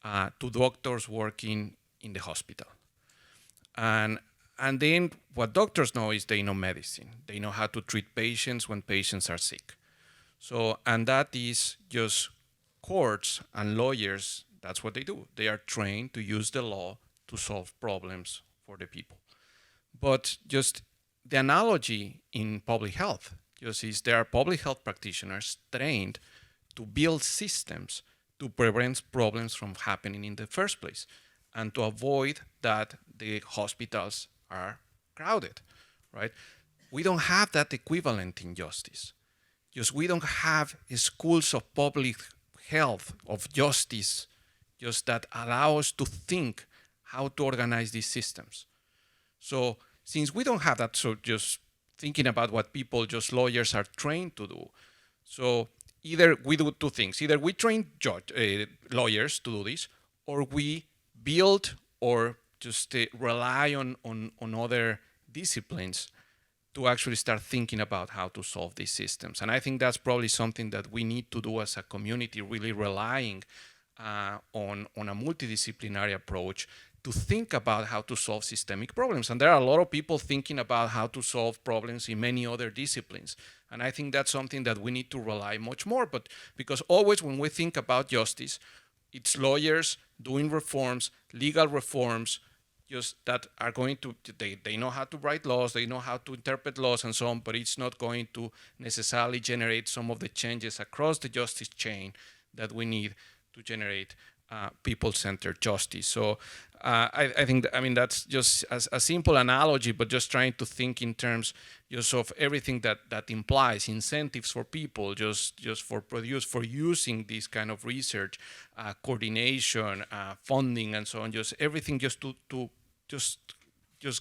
to doctors working in the hospital. And then what doctors know is they know medicine. They know how to treat patients when patients are sick. So, and that is just courts and lawyers, That's what they do. They are trained to use the law to solve problems for the people. But just the analogy in public health just is there are public health practitioners trained to build systems to prevent problems from happening in the first place and to avoid that the hospitals are crowded, right? We don't have that equivalent in justice. Just we don't have schools of public health, of justice, just that allow us to think how to organize these systems. So since we don't have that, so just thinking about what people, just lawyers are trained to do. So either we do two things. Either we train lawyers to do this, or we build or just rely on other disciplines to actually start thinking about how to solve these systems. And I think that's probably something that we need to do as a community, really relying on a multidisciplinary approach to think about how to solve systemic problems. And there are a lot of people thinking about how to solve problems in many other disciplines. And I think that's something that we need to rely much more, but because always when we think about justice, it's lawyers doing reforms, legal reforms, just that are going to, they know how to write laws, they know how to interpret laws and so on, but it's not going to necessarily generate some of the changes across the justice chain that we need to generate people-centered justice. So I think, that's just a simple analogy, but just trying to think in terms just of everything that implies incentives for people, just for using this kind of research, coordination, funding, and so on. Just everything just to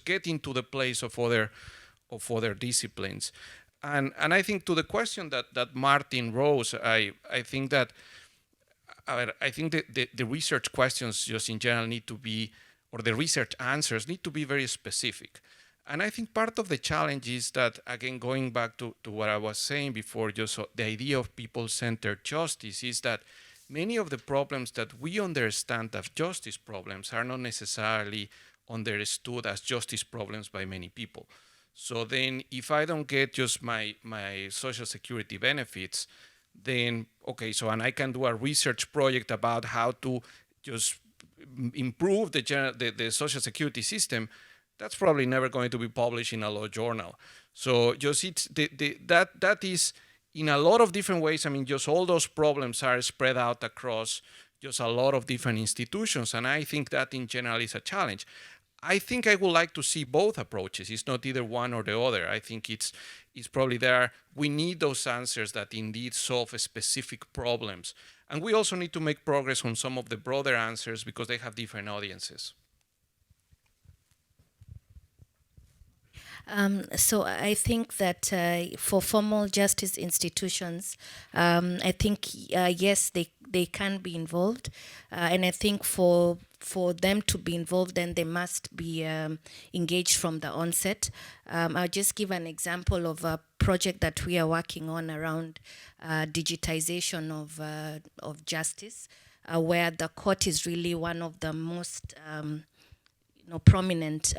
get into the place of other disciplines. And I think to the question that Martin rose, I think that the research questions just in general need to be, or the research answers need to be very specific. And I think part of the challenge is that, again, going back to what I was saying before, just the idea of people-centered justice is that many of the problems that we understand as justice problems are not necessarily understood as justice problems by many people. So then if I don't get just my social security benefits, then, okay, so and I can do a research project about how to just improve the social security system, that's probably never going to be published in a law journal. So just it's that is in a lot of different ways. Just all those problems are spread out across just a lot of different institutions, and I think that in general is a challenge. I think I would like to see both approaches. It's not either one or the other. I think it's probably there. We need those answers that indeed solve specific problems. And we also need to make progress on some of the broader answers because they have different audiences. So I think that for formal justice institutions, I think, yes, they can be involved. And I think for them to be involved, then they must be engaged from the onset. I'll just give an example of a project that we are working on around digitization of justice, where the court is really one of the most prominent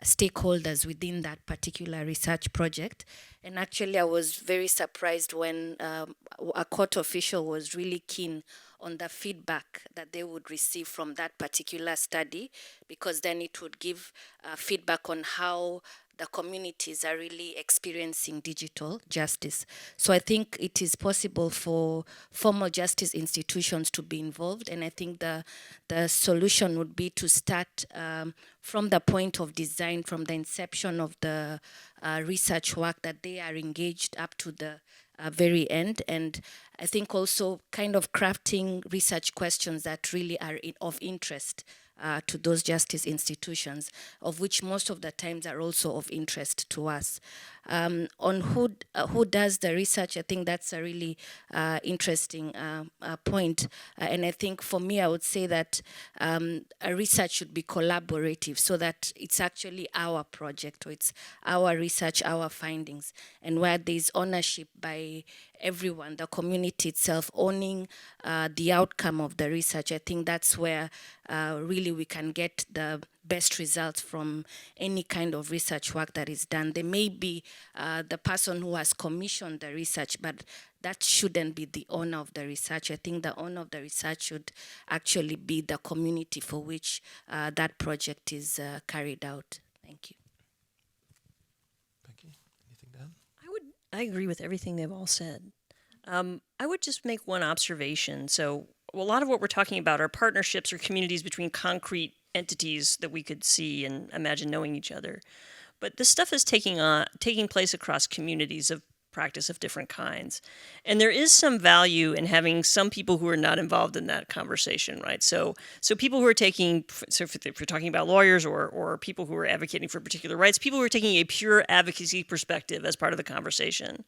stakeholders within that particular research project. And actually, I was very surprised when a court official was really keen on the feedback that they would receive from that particular study, because then it would give feedback on how the communities are really experiencing digital justice. So I think it is possible for formal justice institutions to be involved, and I think the solution would be to start from the point of design, from the inception of the research work, that they are engaged up to the very end. And I think also kind of crafting research questions that really are of interest to those justice institutions, of which most of the times are also of interest to us. On who does the research, I think that's a really interesting point. And I think for me, I would say that a research should be collaborative, so that it's actually our project, or it's our research, our findings, and where there's ownership by everyone, the community itself owning the outcome of the research. I think that's where really we can get the best results from any kind of research work that is done. They may be the person who has commissioned the research, but that shouldn't be the owner of the research. I think the owner of the research should actually be the community for which that project is carried out. Thank you. Becky, anything to add? I agree with everything they've all said. I would just make one observation. So a lot of what we're talking about are partnerships or communities between concrete entities that we could see and imagine knowing each other. But this stuff is taking place across communities of practice of different kinds. And there is some value in having some people who are not involved in that conversation, right? So people who are taking, so if we're talking about lawyers or people who are advocating for particular rights, people who are taking a pure advocacy perspective as part of the conversation,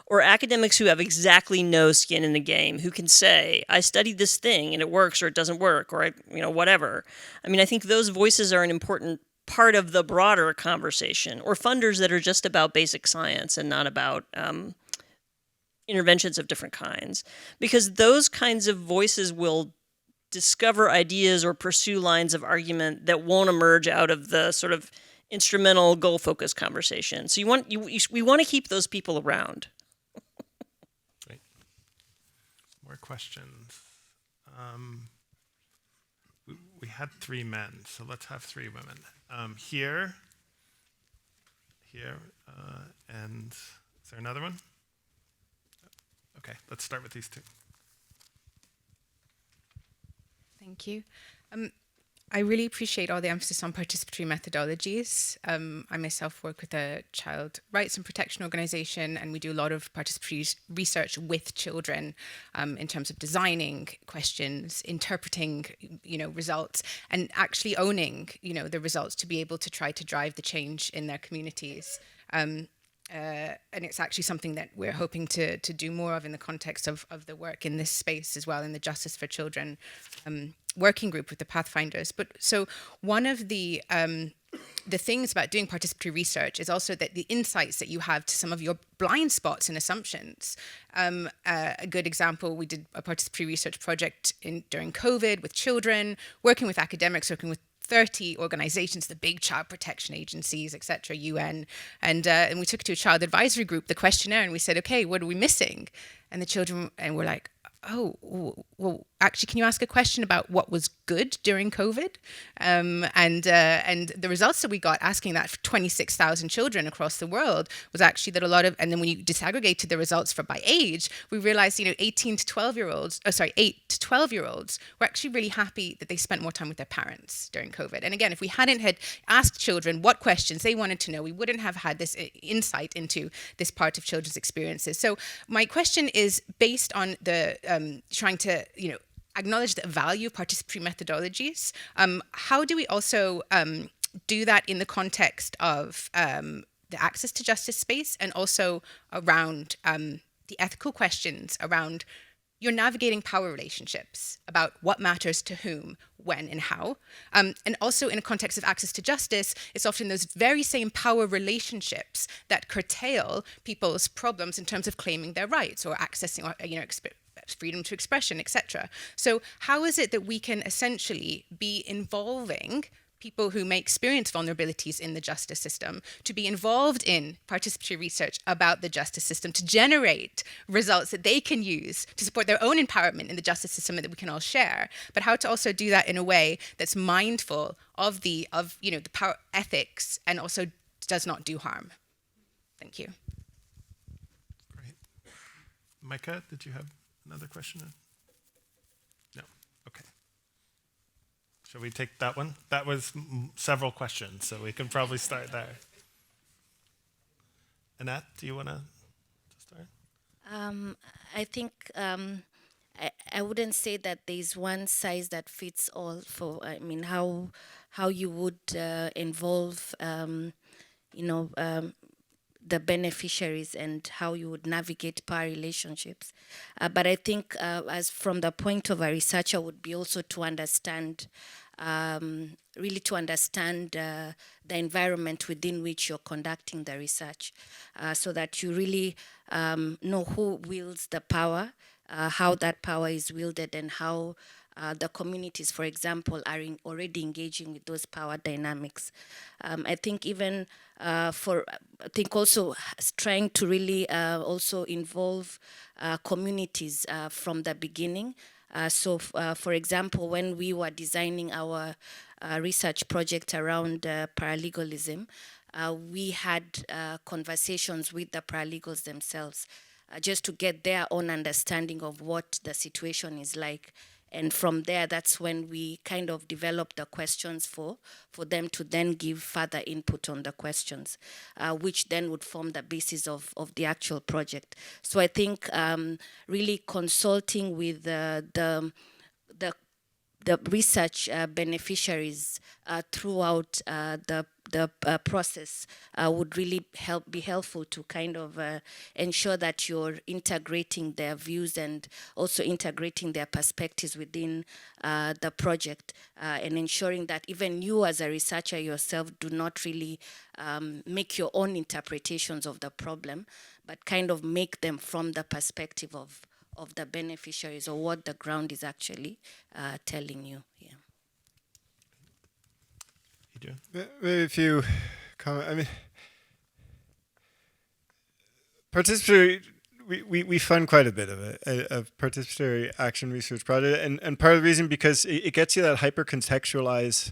or academics who have exactly no skin in the game, who can say, I studied this thing and it works or it doesn't work, or whatever. I mean, I think those voices are an important part of the broader conversation, or funders that are just about basic science and not about interventions of different kinds, because those kinds of voices will discover ideas or pursue lines of argument that won't emerge out of the sort of instrumental goal-focused conversation. So we want to keep those people around. Great. More questions. We had 3 men, so let's have 3 women. Here, and is there another one? Okay, let's start with these 2. Thank you. I really appreciate all the emphasis on participatory methodologies. I myself work with a child rights and protection organization, and we do a lot of participatory research with children in terms of designing questions, interpreting, results, and actually owning, the results to be able to try to drive the change in their communities. And it's actually something that we're hoping to do more of in the context of the work in this space as well, in the Justice for Children working group with the Pathfinders. But so one of the things about doing participatory research is also that the insights that you have to some of your blind spots and assumptions. A good example, we did a participatory research project during COVID with children, working with academics, working with 30 organizations, the big child protection agencies, etc., UN, and we took it to a child advisory group, the questionnaire, and we said, okay, what are we missing? And the children, and we're like, oh, well, actually, can you ask a question about what was good during COVID? And the results that we got asking that for 26,000 children across the world was actually that a lot of, and then when you disaggregated the results by age, we realized, 8 to 12-year-olds were actually really happy that they spent more time with their parents during COVID. And again, if we hadn't had asked children what questions they wanted to know, we wouldn't have had this insight into this part of children's experiences. So my question is based on the trying to, acknowledge the value of participatory methodologies. How do we also do that in the context of the access to justice space, and also around the ethical questions around you're navigating power relationships about what matters to whom, when, and how. And also in a context of access to justice, it's often those very same power relationships that curtail people's problems in terms of claiming their rights or accessing, freedom to expression, etc. So how is it that we can essentially be involving people who may experience vulnerabilities in the justice system to be involved in participatory research about the justice system, to generate results that they can use to support their own empowerment in the justice system that we can all share, but how to also do that in a way that's mindful of the power ethics and also does not do harm. Thank you. Great. Micah, did you have another question? No. Okay. Shall we take that one? That was several questions, so we can probably start there. Annette, do you want to start? I think I wouldn't say that there's one size that fits all for, how you would involve, the beneficiaries and how you would navigate power relationships. But I think as from the point of a researcher would be also to understand, really to understand the environment within which you're conducting the research, so that you really know who wields the power, how that power is wielded, and how the communities, for example, are already engaging with those power dynamics. I think even I think also trying to really also involve communities from the beginning. For example, when we were designing our research project around paralegalism, we had conversations with the paralegals themselves just to get their own understanding of what the situation is like. And from there, that's when we kind of developed the questions for them to then give further input on the questions, which then would form the basis of the actual project. So I think really consulting with the research beneficiaries throughout the process would really be helpful to kind of ensure that you're integrating their views and also integrating their perspectives within the project, and ensuring that even you as a researcher yourself do not really make your own interpretations of the problem, but kind of make them from the perspective of the beneficiaries or what the ground is actually telling you. Yeah. Adrian? Maybe if you comment, I mean, participatory, we fund quite a bit of it, a participatory action research project, and part of the reason because it gets you that hyper-contextualized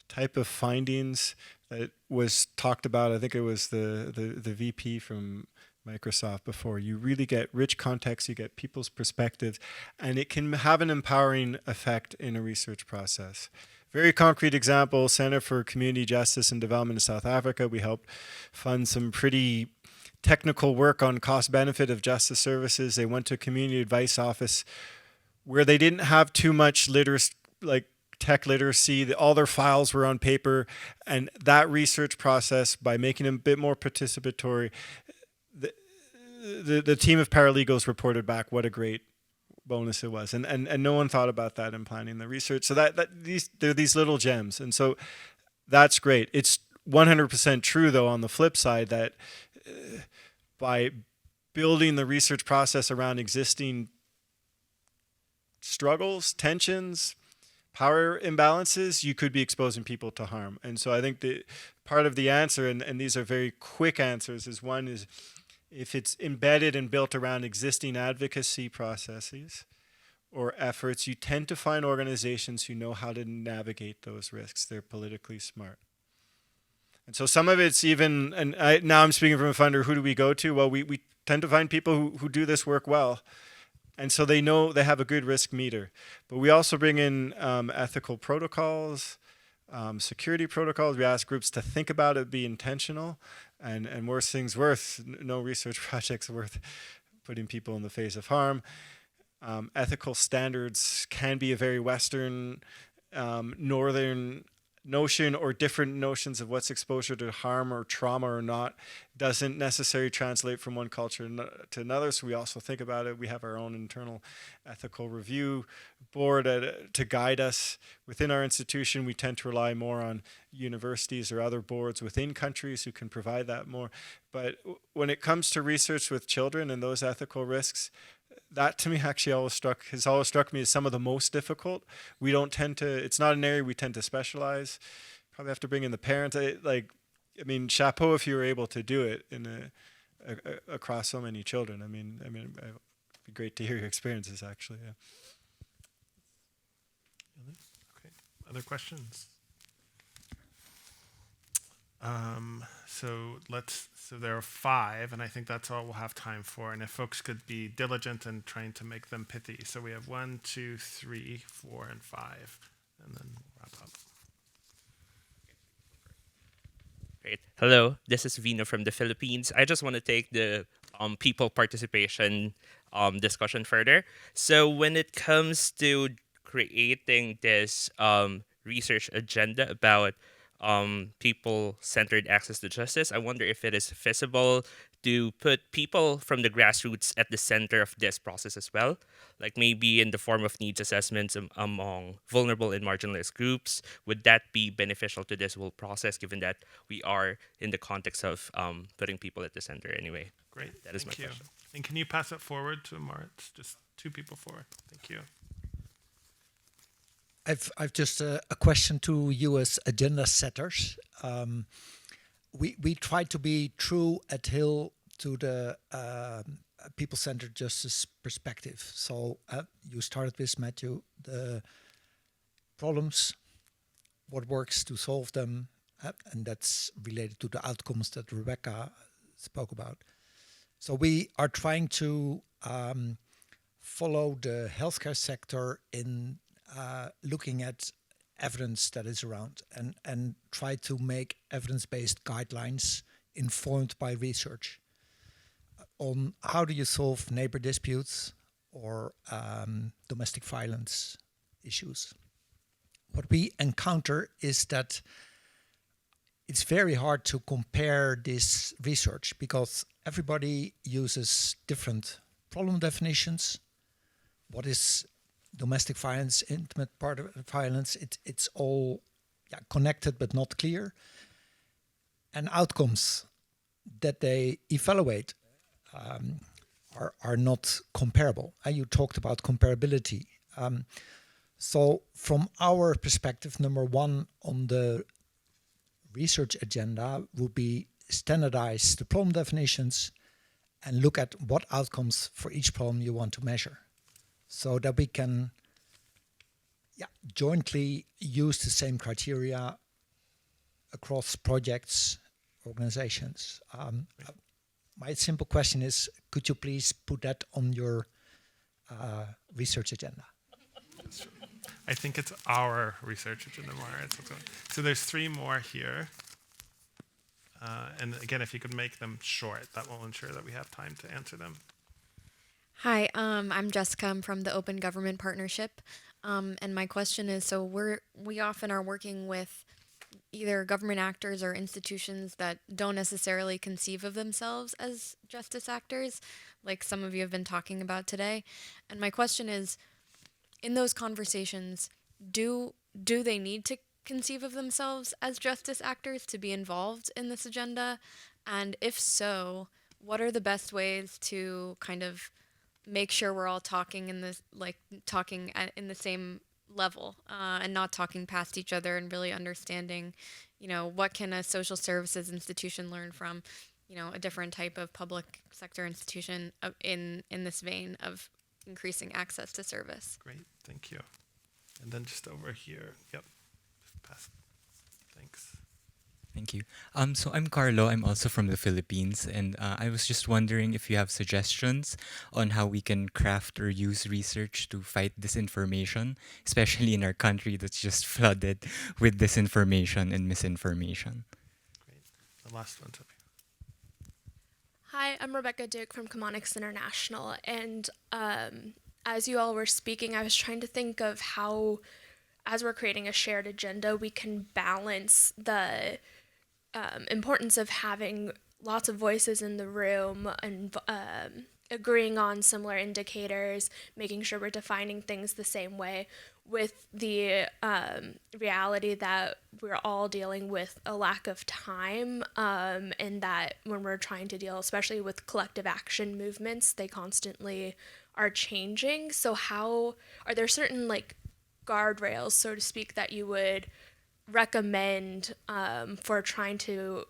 type of findings that was talked about. I think it was the VP from Microsoft before. You really get rich context, you get people's perspectives, and it can have an empowering effect in a research process. Very concrete example, Center for Community Justice and Development in South Africa. We helped fund some pretty technical work on cost benefit of justice services. They went to a community advice office where they didn't have too much tech literacy. All their files were on paper, and that research process, by making them a bit more participatory, the team of paralegals reported back what a great bonus it was, and no one thought about that in planning the research. So they're these little gems, and so that's great. It's 100% true though on the flip side that by building the research process around existing struggles, tensions, power imbalances, you could be exposing people to harm. And so I think the part of the answer, and these are very quick answers, is one is if it's embedded and built around existing advocacy processes or efforts, you tend to find organizations who know how to navigate those risks. They're politically smart. And so some of it's even, and now I'm speaking from a funder, who do we go to? Well, we tend to find people who do this work well. And so they know they have a good risk meter. But we also bring in ethical protocols, security protocols. We ask groups to think about it, be intentional. And worst things worth, no research project's worth putting people in the face of harm. Ethical standards can be a very Western, Northern notion, or different notions of what's exposure to harm or trauma or not doesn't necessarily translate from one culture to another. So we also think about it. We have our own internal ethical review board to guide us. Within our institution, we tend to rely more on universities or other boards within countries who can provide that more. But when it comes to research with children and those ethical risks, that to me actually has always struck me as some of the most difficult. We don't tend to, it's not an area we tend to specialize. Probably have to bring in the parents. Chapeau if you were able to do it across so many children. It'd be great to hear your experiences actually. Yeah. Okay. Other questions? So there are 5, and I think that's all we'll have time for. And if folks could be diligent in trying to make them pithy. So we have 1, 2, 3, 4, and 5, and then we'll wrap up. Great. Hello, this is Vino from the Philippines. I just want to take the people participation discussion further. So when it comes to creating this research agenda about people-centered access to justice, I wonder if it is feasible to put people from the grassroots at the center of this process as well, like maybe in the form of needs assessments among vulnerable and marginalized groups. Would that be beneficial to this whole process, given that we are in the context of putting people at the center anyway? Great. That is Thank my you. question. And can you pass it forward to Marit? Just 2 people forward. Thank you. I've just a question to you as agenda setters. We try to be true at Hill to the people-centered justice perspective. So you started with, Matthew, the problems, what works to solve them, and that's related to the outcomes that Rebecca spoke about. So we are trying to follow the healthcare sector in looking at evidence that is around and try to make evidence-based guidelines informed by research on how do you solve neighbor disputes or domestic violence issues. What we encounter is that it's very hard to compare this research because everybody uses different problem definitions. What is domestic violence, intimate part of violence? It's all connected but not clear. And outcomes that they evaluate are not comparable. And you talked about comparability. So from our perspective, number one on the research agenda would be standardize the problem definitions and look at what outcomes for each problem you want to measure so that we can jointly use the same criteria across projects, organizations. My simple question is, could you please put that on your research agenda? I think it's our research agenda more. So there's 3 more here. And again, if you could make them short, that will ensure that we have time to answer them. Hi, I'm Jessica. I'm from the Open Government Partnership. And my question is, so we often are working with either government actors or institutions that don't necessarily conceive of themselves as justice actors, like some of you have been talking about today. And my question is, in those conversations, do they need to conceive of themselves as justice actors to be involved in this agenda? And if so, what are the best ways to kind of make sure we're all talking in this, in the same level and not talking past each other and really understanding, what can a social services institution learn from, a different type of public sector institution in this vein of increasing access to service. Great, thank you. And then just over here, yep, pass. Thanks. Thank you. So I'm Carlo. I'm also from the Philippines, and I was just wondering if you have suggestions on how we can craft or use research to fight disinformation, especially in our country that's just flooded with disinformation and misinformation. Great. The last one's up here. Hi, I'm Rebecca Duke from Chemonics International, and as you all were speaking, I was trying to think of how, as we're creating a shared agenda, we can balance the importance of having lots of voices in the room and agreeing on similar indicators, making sure we're defining things the same way, with the reality that we're all dealing with a lack of time, and that when we're trying to deal, especially with collective action movements, they constantly are changing. So how are there certain guardrails, so to speak, that you would recommend for trying to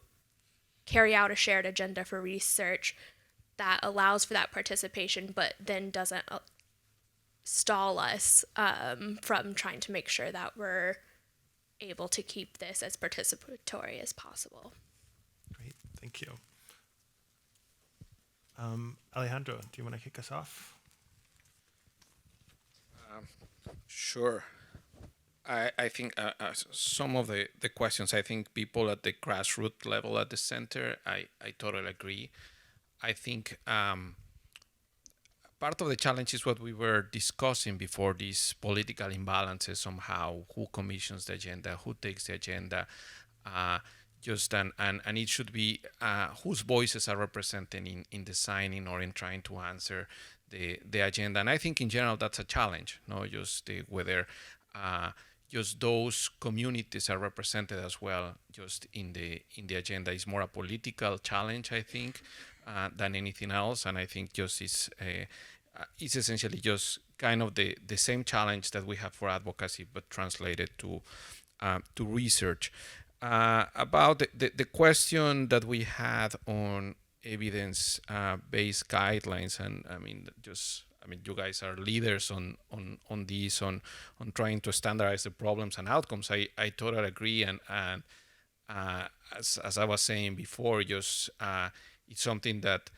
carry out a shared agenda for research that allows for that participation but then doesn't stall us from trying to make sure that we're able to keep this as participatory as possible? Great, thank you. Alejandro, do you want to kick us off? Sure. I think some of the questions, I think people at the grassroots level at the center, I totally agree. I think part of the challenge is what we were discussing before, these political imbalances somehow, who commissions the agenda, who takes the agenda, and it should be whose voices are represented in designing or in trying to answer the agenda. And I think in general that's a challenge, just whether just those communities are represented as well just in the agenda. Is more a political challenge, I think, than anything else. And I think just it's essentially just kind of the same challenge that we have for advocacy, but translated to research. About the question that we had on evidence-based guidelines, and you guys are leaders on these, on trying to standardize the problems and outcomes. I totally agree, and as I was saying before, it's something that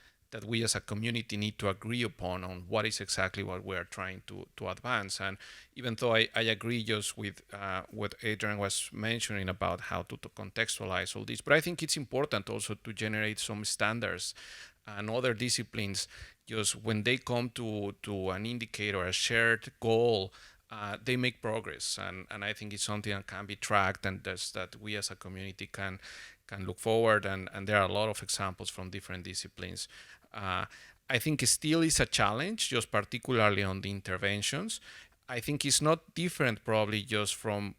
we as a community need to agree upon on what is exactly what we are trying to advance. And even though I agree just with what Adrian was mentioning about how to contextualize all this, but I think it's important also to generate some standards and other disciplines. Just when they come to an indicator, a shared goal, they make progress, and I think it's something that can be tracked, and that we as a community can look forward, and there are a lot of examples from different disciplines. I think it still is a challenge, just particularly on the interventions. I think it's not different probably just from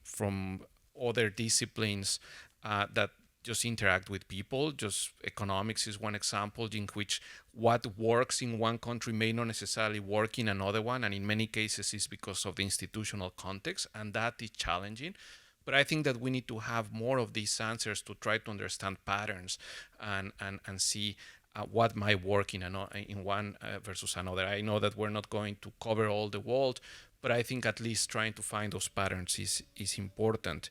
other disciplines that just interact with people. Just economics is one example in which what works in one country may not necessarily work in another one, and in many cases it's because of the institutional context, and that is challenging. But I think that we need to have more of these answers to try to understand patterns and see what might work in one versus another. I know that we're not going to cover all the world, but I think at least trying to find those patterns is important.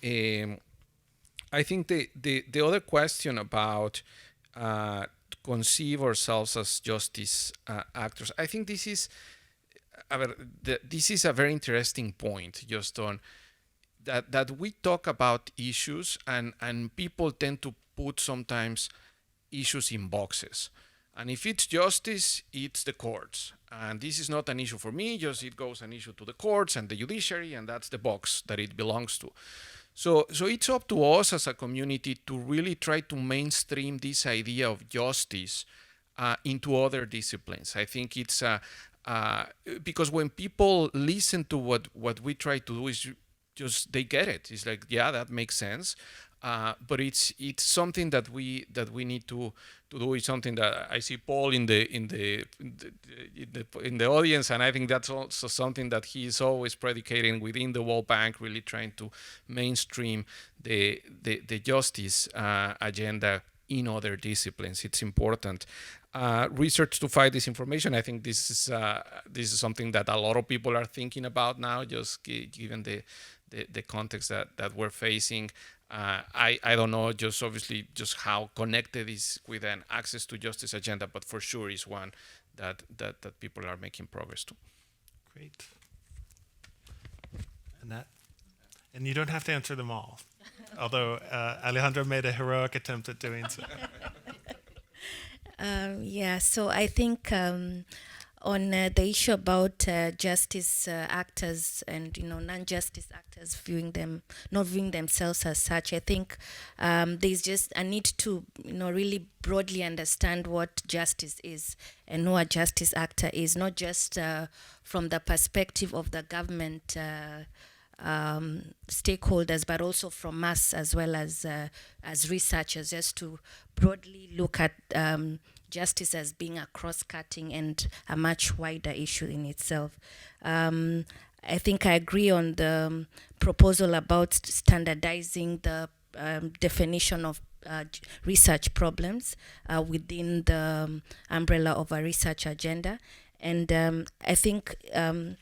I think the other question about conceive ourselves as justice actors, I think this is a very interesting point, just on that we talk about issues, and people tend to put sometimes issues in boxes. And if it's justice, it's the courts. And this is not an issue for me, just it goes an issue to the courts and the judiciary, and that's the box that it belongs to. So it's up to us as a community to really try to mainstream this idea of justice into other disciplines. I think it's because when people listen to what we try to do, is just they get it. It's like, yeah, that makes sense. But it's something that we need to do. It's something that I see Paul in the audience, and I think that's also something that he is always predicating within the World Bank, really trying to mainstream the justice agenda in other disciplines. It's important. Research to fight disinformation. I think this is something that a lot of people are thinking about now, just given the context that we're facing. I don't know, just obviously just how connected is with an access to justice agenda, but for sure is one that people are making progress to. Great. Annette? And you don't have to answer them all, although Alejandro made a heroic attempt at doing so. So I think on the issue about justice actors and non-justice actors not viewing themselves as such, I think there's just a need to really broadly understand what justice is and who a justice actor is, not just from the perspective of the government stakeholders, but also from us as well as researchers, just to broadly look at justice as being a cross-cutting and a much wider issue in itself. I think I agree on the proposal about standardizing the definition of research problems within the umbrella of a research agenda. And I think I'm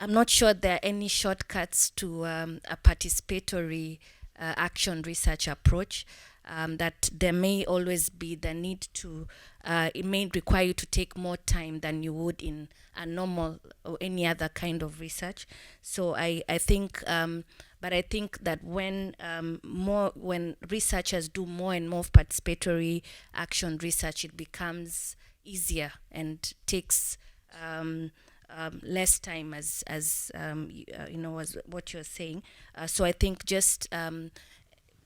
not sure there are any shortcuts to a participatory action research approach. That there may always be the need to, it may require you to take more time than you would in a normal or any other kind of research. So I think, but I think that when researchers do more and more participatory action research, it becomes easier and takes less time, as what you're saying. So I think just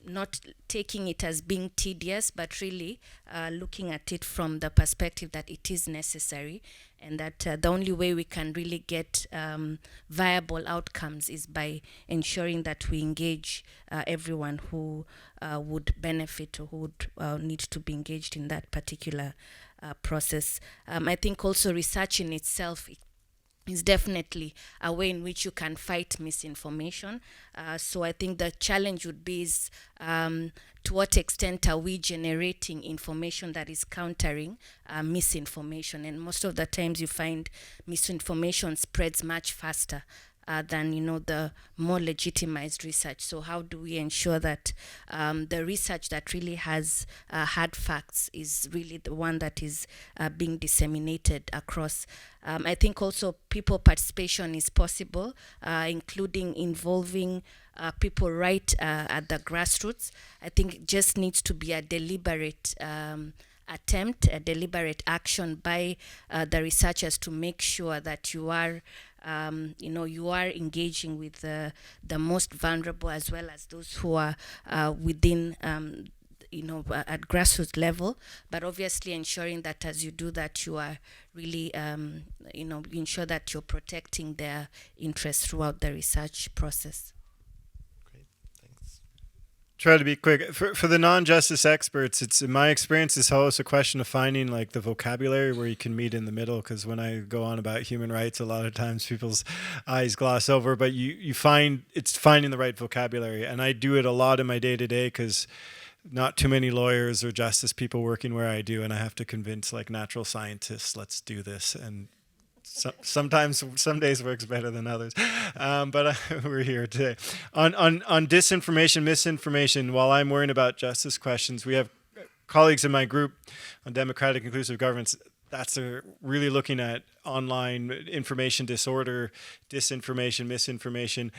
not taking it as being tedious, but really looking at it from the perspective that it is necessary, and that the only way we can really get viable outcomes is by ensuring that we engage everyone who would benefit or who would need to be engaged in that particular process. I think also research in itself, is definitely a way in which you can fight misinformation. So I think the challenge would be is to what extent are we generating information that is countering misinformation? And most of the times you find misinformation spreads much faster than the more legitimized research. So how do we ensure that the research that really has hard facts is really the one that is being disseminated across? I think also people participation is possible, including involving people right at the grassroots. I think it just needs to be a deliberate attempt, a deliberate action by the researchers to make sure that you are you are engaging with the most vulnerable as well as those who are within at grassroots level, but obviously ensuring that as you do that, you are really, ensure that you're protecting their interests throughout the research process. Great, thanks. Try to be quick. For the non-justice experts, it's in my experience, it's always a question of finding like the vocabulary where you can meet in the middle. Because when I go on about human rights, a lot of times people's eyes gloss over, but you find it's finding the right vocabulary. And I do it a lot in my day-to-day because not too many lawyers or justice people working where I do, and I have to convince like natural scientists, let's do this. And sometimes, some days works better than others, but we're here today. On disinformation, misinformation, while I'm worrying about justice questions, we have colleagues in my group on democratic inclusive governance that's really looking at online information disorder, disinformation, misinformation.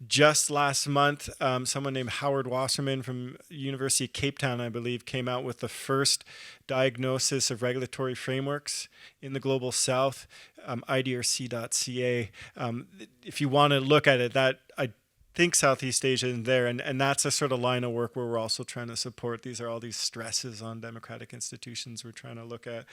Just last month, someone named Howard Wasserman from University of Cape Town, I believe, came out with the first diagnosis of regulatory frameworks in the Global South, idrc.ca. If you want to look at it, that I think Southeast Asia is there, and that's a sort of line of work where we're also trying to support. These are all these stresses on democratic institutions we're trying to look at.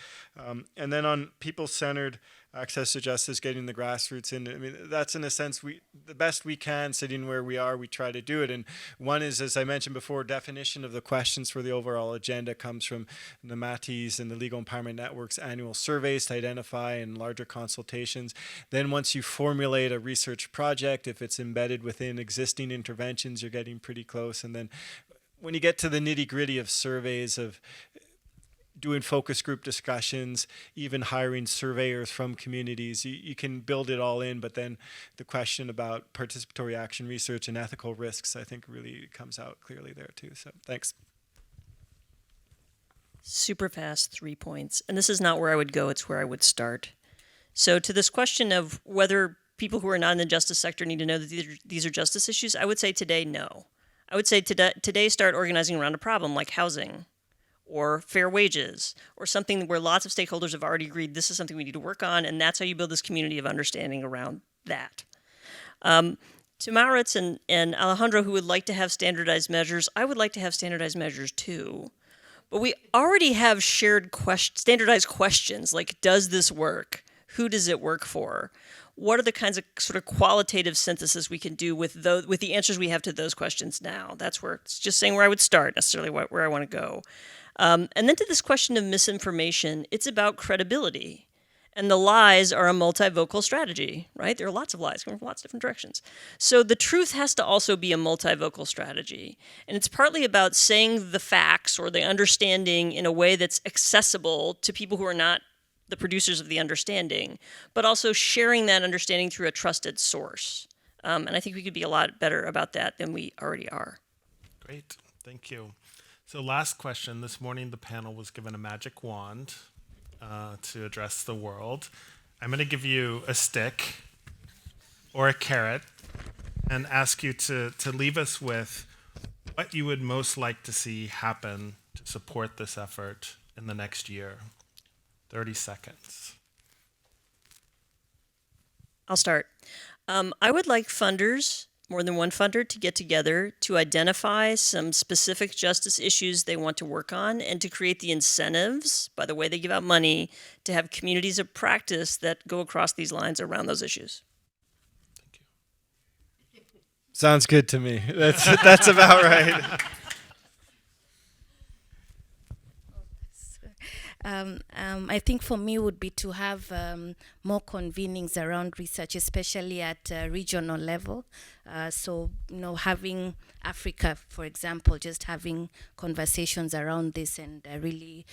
And then on people-centered access to justice, getting the grassroots in. I mean, that's in a sense, the best we can, sitting where we are, we try to do it. And one is, as I mentioned before, definition of the questions for the overall agenda comes from the MATI's and the Legal Empowerment Network's annual surveys to identify and larger consultations. Then once you formulate a research project, if it's embedded within existing interventions, you're getting pretty close. And then when you get to the nitty-gritty of surveys, of doing focus group discussions, even hiring surveyors from communities, you can build it all in, but then the question about participatory action research and ethical risks, I think really comes out clearly there too. So thanks. Super fast 3 points. And this is not where I would go, it's where I would start. So to this question of whether people who are not in the justice sector need to know that these are justice issues, I would say today, no. I would say today start organizing around a problem like housing, or fair wages, or something where lots of stakeholders have already agreed this is something we need to work on, and that's how you build this community of understanding around that. To Maurits and Alejandro, who would like to have standardized measures, I would like to have standardized measures too. But we already have shared standardized questions, like does this work? Who does it work for? What are the kinds of sort of qualitative synthesis we can do with the answers we have to those questions now? That's where it's just saying where I would start, necessarily where I want to go. And then to this question of misinformation, it's about credibility. And the lies are a multivocal strategy, right? There are lots of lies coming from lots of different directions. So the truth has to also be a multivocal strategy. And it's partly about saying the facts or the understanding in a way that's accessible to people who are not the producers of the understanding, but also sharing that understanding through a trusted source. And I think we could be a lot better about that than we already are. Great, thank you. So last question. This morning, the panel was given a magic wand to address the world. I'm going to give you a stick or a carrot and ask you to leave us with what you would most like to see happen to support this effort in the next year. 30 seconds. I'll start. I would like funders, more than one funder, to get together to identify some specific justice issues they want to work on and to create the incentives, by the way they give out money, to have communities of practice that go across these lines around those issues. Thank you. Sounds good to me. That's about right. I think for me would be to have more convenings around research, especially at regional level. So, having Africa, for example, just having conversations around this and really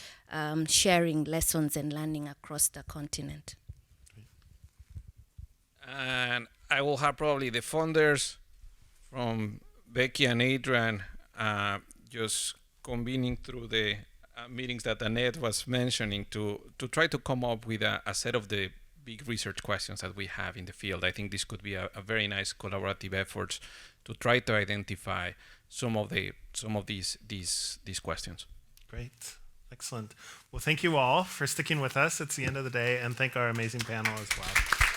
sharing lessons and learning across the continent. And I will have probably the funders from Becky and Adrian just convening through the meetings that Annette was mentioning to try to come up with a set of the big research questions that we have in the field. I think this could be a very nice collaborative effort to try to identify some of these questions. Great. Excellent. Well, thank you all for sticking with us. It's the end of the day, and thank our amazing panel as well.